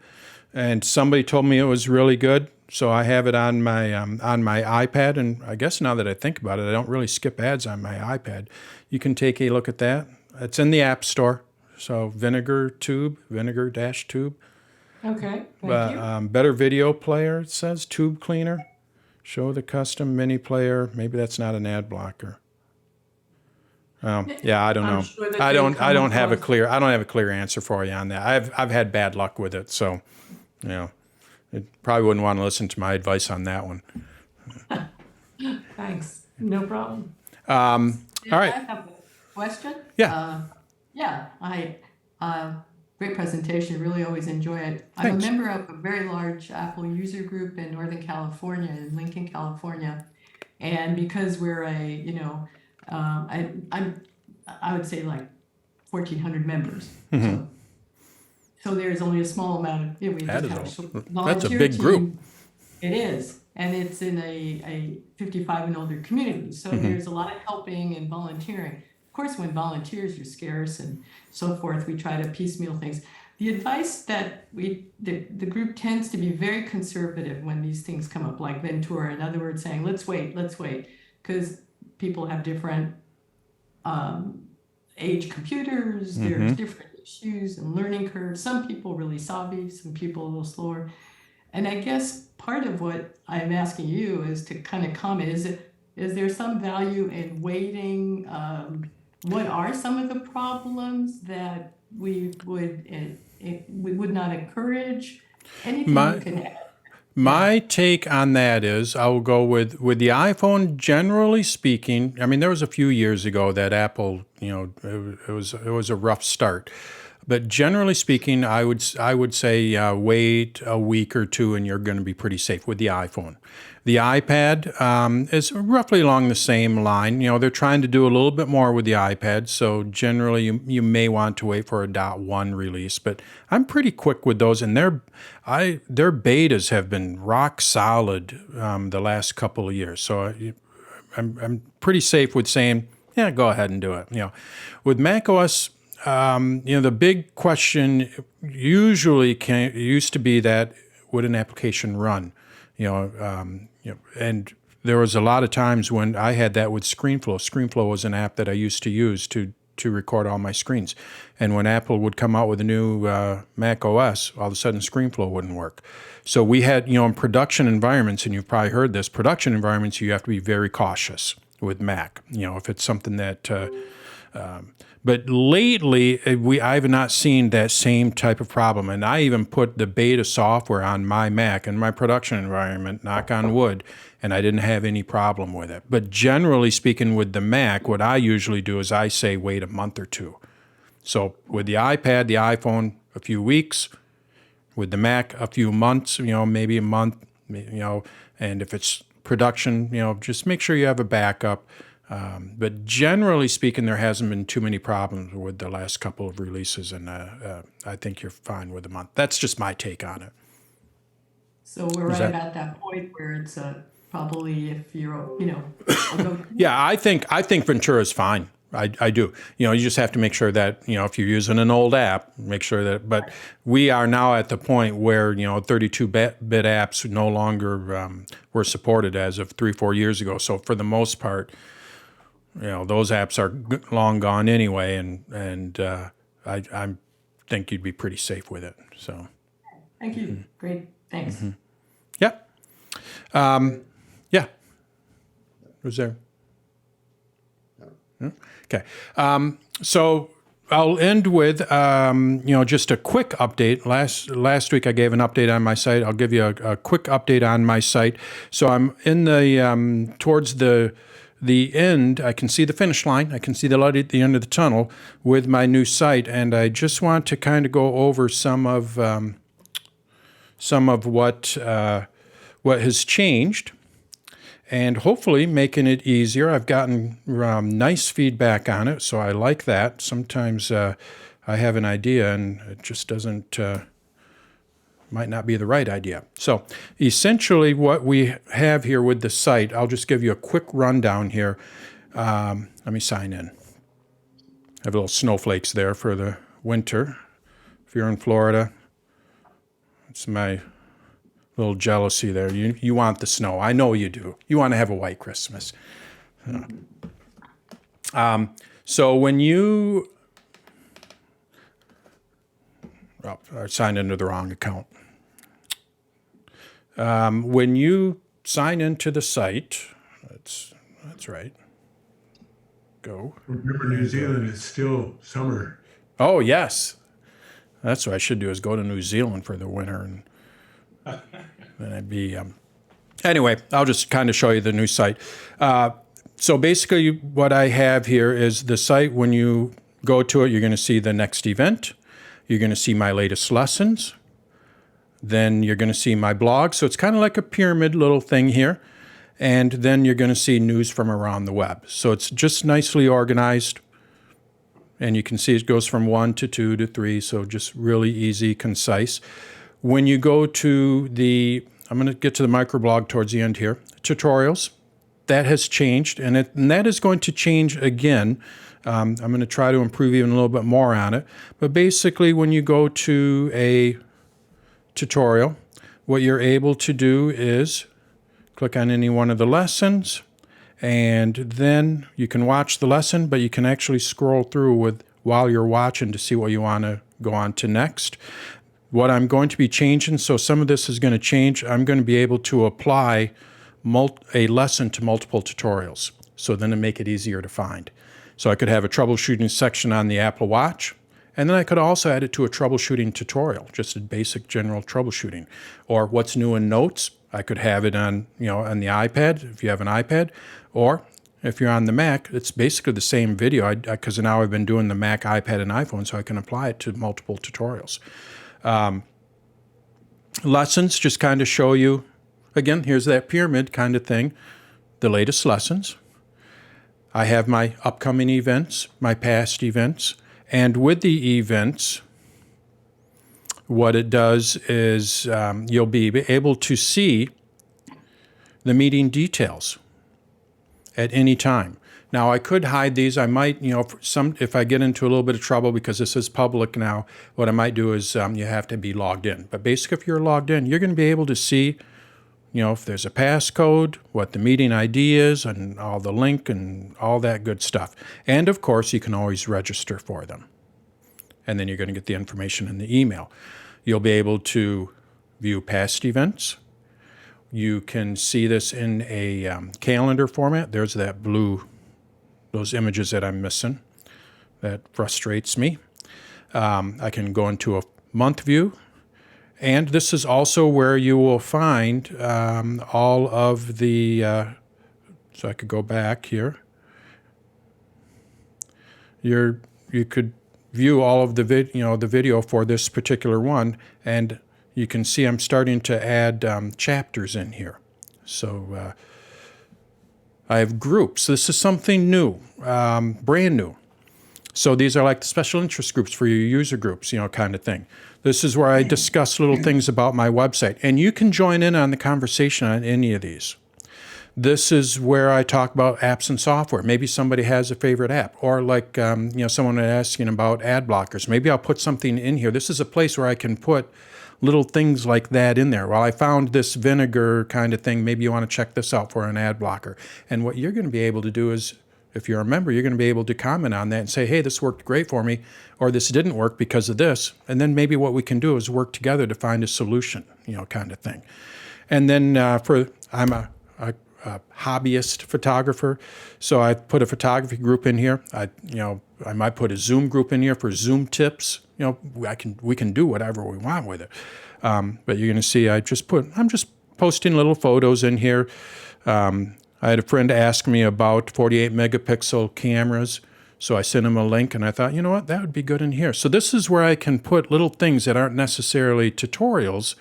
and somebody told me it was really good. So I have it on my iPad, and I guess now that I think about it, I don't really skip ads on my iPad. You can take a look at that. It's in the App Store. So Vinegar Tube, Vinegar-Tube. Okay, thank you. Better video player, it says. Tube cleaner. Show the custom mini player. Maybe that's not an ad blocker. Yeah, I don't I'm know. sure that I they don't come have a across- clear answer for you on that. I've had bad luck with it, so you know, it probably wouldn't want to listen to my advice on that one. Thanks, no problem. All right. I have a question. Yeah. Great presentation. Really always enjoy it. I'm Thanks. a member of a very large Apple user group in Northern California, in Lincoln, California, and because we're I would say like 1,400 members. Mm-hmm. So there's only a small amount of, we That just is have that's a volunteer big group. team. It is, and it's in a 55 and older community. So there's a lot of helping and volunteering. Of course, when volunteers are scarce and so forth, we try to piecemeal things. The advice that the group tends to be very conservative when these things come up, like Ventura. In other words, saying, let's wait, because people have different age computers, there's different issues and learning curves. Some people really savvy, some people a little slower. And I guess part of what I'm asking you is to kind of comment, is there some value in waiting? What are some of the problems that we would not encourage? Anything you can add? My take on that is I will go with the iPhone. Generally speaking, I mean, there was a few years ago that Apple, it was a rough start, but generally speaking, I would say wait a week or two and you're going to be pretty safe with the iPhone. The iPad is roughly along the same line. They're trying to do a little bit more with the iPad, so generally you may want to wait for a .1 release. But I'm pretty quick with those, and their betas have been rock solid the last couple of years. So I'm pretty safe with saying, yeah, go ahead and do it. With macOS, the big question usually used to be that would an application run? And there was a lot of times when I had that with ScreenFlow. ScreenFlow was an app that I used to use to record all my screens. And when Apple would come out with a new Mac OS, all of a sudden ScreenFlow wouldn't work. So we had, in production environments, and you've probably heard this, production environments, you have to be very cautious with Mac. If it's something that... But lately, I've not seen that same type of problem. And I even put the beta software on my Mac in my production environment, knock on wood, and I didn't have any problem with it. But generally speaking, with the Mac, what I usually do is I say wait a month or two. So with the iPad, the iPhone, a few weeks. With the Mac, a few months, maybe a month, and if it's production, just make sure you have a backup. But generally speaking, there hasn't been too many problems with the last couple of releases, and I think you're fine with a month. That's just my take on it. So we're right about that point where it's probably if you're, Yeah, I think Ventura is fine. I do. You just have to make sure that, if you're using an old app, make sure that, but we are now at the point where, 32-bit apps no longer were supported as of 3-4 years ago. So for the most part, those apps are long gone anyway, and I think you'd be pretty safe with it. So, thank you. Great, thanks. Yeah, yeah. Was there? Yeah? Okay. So I'll end with just a quick update. Last week I gave an update on my site. I'll give you a quick update on my site. So I'm in the towards the end. I can see the finish line. I can see the light at the end of the tunnel with my new site, and I just want to kind of go over some of what has changed, and hopefully making it easier. I've gotten nice feedback on it, so I like that. Sometimes I have an idea and it just doesn't, might not be the right idea. So essentially what we have here with the site, I'll just give you a quick rundown here. Let me sign in. I have little snowflakes there for the winter. If you're in Florida, it's my little jealousy there. You want the snow. I know you do. You want to have a white Christmas. So when you... Oh, I signed into the wrong account. When you sign into the site, that's right. Go. Remember, New Zealand is still summer. Oh, yes. That's what I should do, is go to New Zealand for the winter, and then I'd be... Anyway, I'll just kind of show you the new site. So basically what I have here is the site. When you go to it, you're going to see the next event. You're going to see my latest lessons. Then you're going to see my blog. So it's kind of like a pyramid little thing here. And then you're going to see news from around the web. So it's just nicely organized. And you can see it goes from 1 to 2 to 3. So just really easy, concise. When you go to the, I'm going to get to the microblog towards the end here, tutorials, that has changed, and that is going to change again. I'm going to try to improve even a little bit more on it. But basically, when you go to a tutorial, what you're able to do is click on any one of the lessons, and then you can watch the lesson, but you can actually scroll through while you're watching to see what you want to go on to next. What I'm going to be changing, so some of this is going to change. I'm going to be able to apply a lesson to multiple tutorials, so then to make it easier to find. So I could have a troubleshooting section on the Apple Watch, and then I could also add it to a troubleshooting tutorial, just a basic general troubleshooting. Or what's new in Notes, I could have it on the iPad, if you have an iPad, or if you're on the Mac, it's basically the same video, because now I've been doing the Mac, iPad, and iPhone, so I can apply it to multiple tutorials. Lessons just kind of show you, again, here's that pyramid kind of thing, the latest lessons. I have my upcoming events, my past events, and with the events, what it does is you'll be able to see the meeting details at any time. Now, I could hide these. I might, if I get into a little bit of trouble because this is public now, what I might do is you have to be logged in. But basically, if you're logged in, you're going to be able to see, if there's a passcode, what the meeting ID is, and all the link and all that good stuff. And of course, you can always register for them. And then you're going to get the information in the email. You'll be able to view past events. You can see this in a calendar format. There's that blue, those images that I'm missing. That frustrates me. I can go into a month view. And this is also where you will find all of the, so I could go back here. You could view all of the video for this particular one, and you can see I'm starting to add chapters in here. So I have groups. This is something new, brand new. So these are like the special interest groups for your user groups, kind of thing. This is where I discuss little things about my website. And you can join in on the conversation on any of these. This is where I talk about apps and software. Maybe somebody has a favorite app. Or like, someone asking about ad blockers. Maybe I'll put something in here. This is a place where I can put little things like that in there. Well, I found this vinegar kind of thing. Maybe you want to check this out for an ad blocker. And what you're going to be able to do is, if you're a member, you're going to be able to comment on that and say, hey, this worked great for me, or this didn't work because of this. And then maybe what we can do is work together to find a solution, kind of thing. And then I a hobbyist photographer. So I put a photography group in here. I might put a Zoom group in here for Zoom tips. We can do whatever we want with it. But you're going to see I'm just posting little photos in here. I had a friend ask me about 48 megapixel cameras. So I sent him a link, and I thought, you know what, that would be good in here. So this is where I can put little things that aren't necessarily tutorials,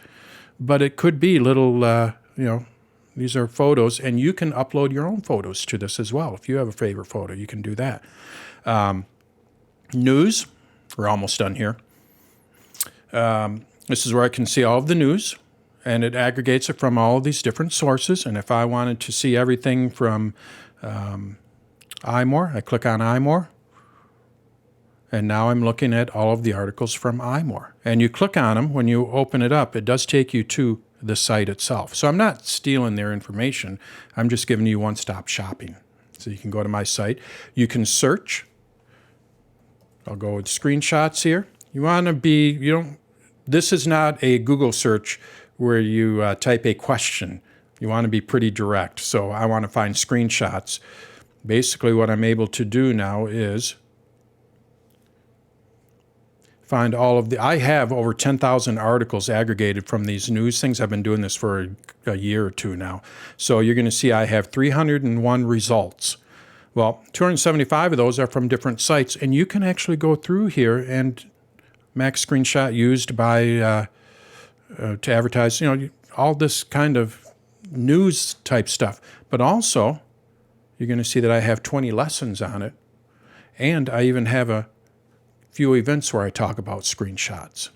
but it could be little, these are photos, and you can upload your own photos to this as well. If you have a favorite photo, you can do that. News, we're almost done here. This is where I can see all of the news, and it aggregates it from all of these different sources. And if I wanted to see everything from iMore, I click on iMore. And now I'm looking at all of the articles from iMore. And you click on them, when you open it up, it does take you to the site itself. So I'm not stealing their information. I'm just giving you one-stop shopping. So you can go to my site. You can search. I'll go with screenshots here. You want to be, this is not a Google search where you type a question. You want to be pretty direct. So I want to find screenshots. Basically what I'm able to do now is find all of I have over 10,000 articles aggregated from these news things. I've been doing this for a year or two now. So you're going to see I have 301 results. Well, 275 of those are from different sites, and you can actually go through here and max screenshot used by to advertise, all this kind of news type stuff. But also, you're going to see that I have 20 lessons on it, and I even have a few events where I talk about screenshots.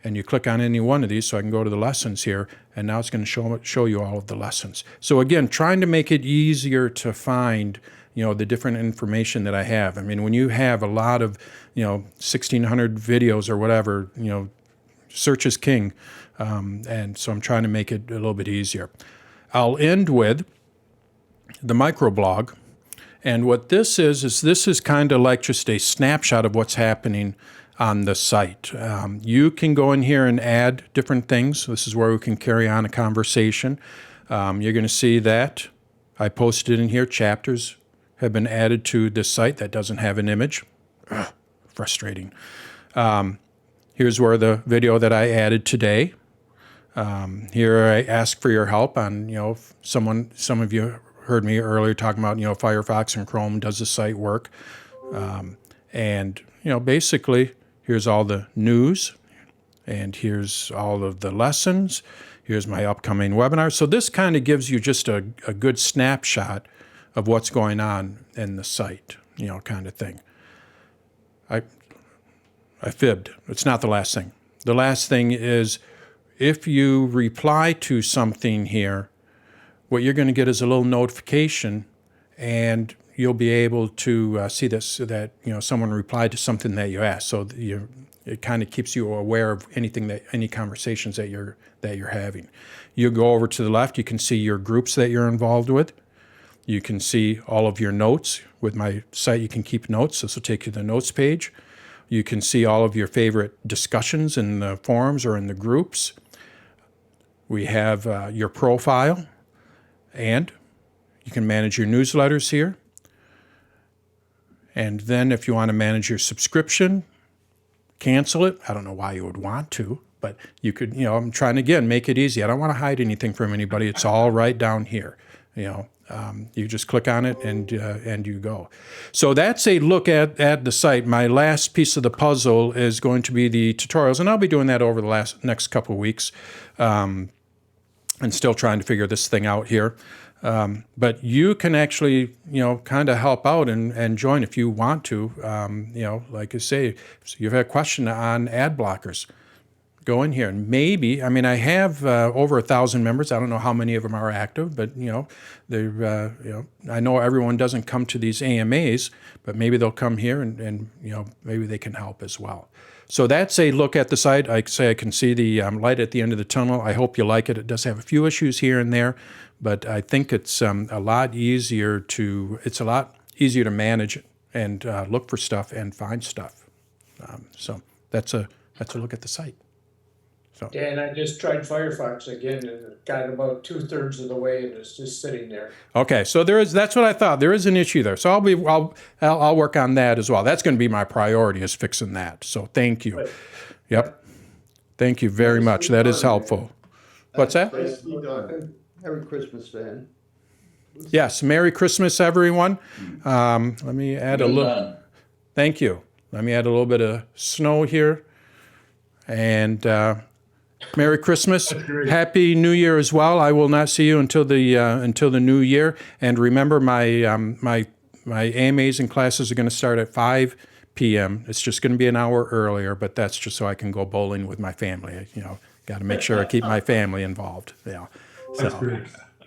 And you click on any one of these, so I can go to the lessons here, and now it's going to show you all of the lessons. So again, trying to make it easier to find, the different information that I have. I mean, when you have a lot of, 1,600 videos or whatever, search is king. And so I'm trying to make it a little bit easier. I'll end with the microblog. And what this is kind of like just a snapshot of what's happening on the site. You can go in here and add different things. This is where we can carry on a conversation. You're going to see that I posted in here, chapters have been added to this site that doesn't have an image. Ugh, frustrating. Here's where the video that I added today. Here I ask for your help on, some of you heard me earlier talking about, Firefox and Chrome, does the site work? And, basically, here's all the news, and here's all of the lessons. Here's my upcoming webinar. So this kind of gives you just a good snapshot of what's going on in the site, kind of thing. I fibbed. It's not the last thing. The last thing is if you reply to something here, what you're going to get is a little notification, and you'll be able to see this, that someone replied to something that you asked. So it kind of keeps you aware of any conversations that you're having. You go over to the left, you can see your groups that you're involved with. You can see all of your notes. With my site, you can keep notes. This will take you to the notes page. You can see all of your favorite discussions in the forums or in the groups. We have your profile. And you can manage your newsletters here. And then if you want to manage your subscription, cancel it. I don't know why you would want to, but you could, I'm trying to, again, make it easy. I don't want to hide anything from anybody. It's all right down here. You just click on it and you go. So that's a look at the site. My last piece of the puzzle is going to be the tutorials, and I'll be doing that over the next couple of weeks. And still trying to figure this thing out here. But you can actually, kind of help out and join if you want to. Like I say, if you've had a question on ad blockers, go in here and maybe, I have over 1,000 members. I don't know how many of them are active, but, I know everyone doesn't come to these AMAs, but maybe they'll come here and maybe they can help as well. So that's a look at the site. I can see the light at the end of the tunnel. I hope you like it. It does have a few issues here and there, but I think it's a lot easier to manage and look for stuff and find stuff. So that's a look at the site. Dan, I just tried Firefox again and got about 2/3 of the way and it's just sitting there. Okay, so that's what I thought. There is an issue there. So I'll work on that as well. That's going to be my priority, is fixing that. So thank you. Right. Yep. Thank you very much. That is helpful. What's that? Nicely done. Merry Christmas, Dan. Yes. Merry Christmas, everyone. Let me add a Well little. done. Thank you. Let me add a little bit of snow here. And Merry Christmas. Happy New Year as well. I will not see you until the new year. And remember, my AMAs and classes are going to start at 5 p.m. It's just going to be an hour earlier, but that's just so I can go bowling with my family. Got to make sure I keep my family involved. Yeah. That's great.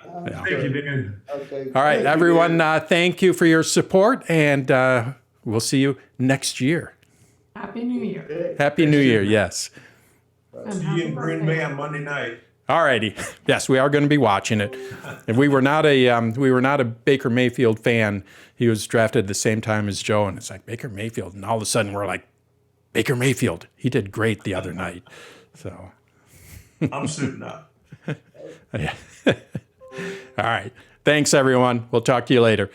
Yeah. Thank you, Dan. Okay. All right, everyone. Thank you for your support, and we'll see you next year. Happy New Year. Happy New Year. Yes. And See happy you in Green birthday. Bay on Monday night. All righty. Yes, we are going to be watching it. If we were not a Baker Mayfield fan, he was drafted at the same time as Joe, and it's like Baker Mayfield, and all of a sudden we're like, Baker Mayfield. He did great the other night. So. I'm suiting up. Yeah. All right. Thanks, everyone. We'll talk to you later.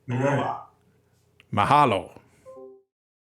Aloha. Mahalo.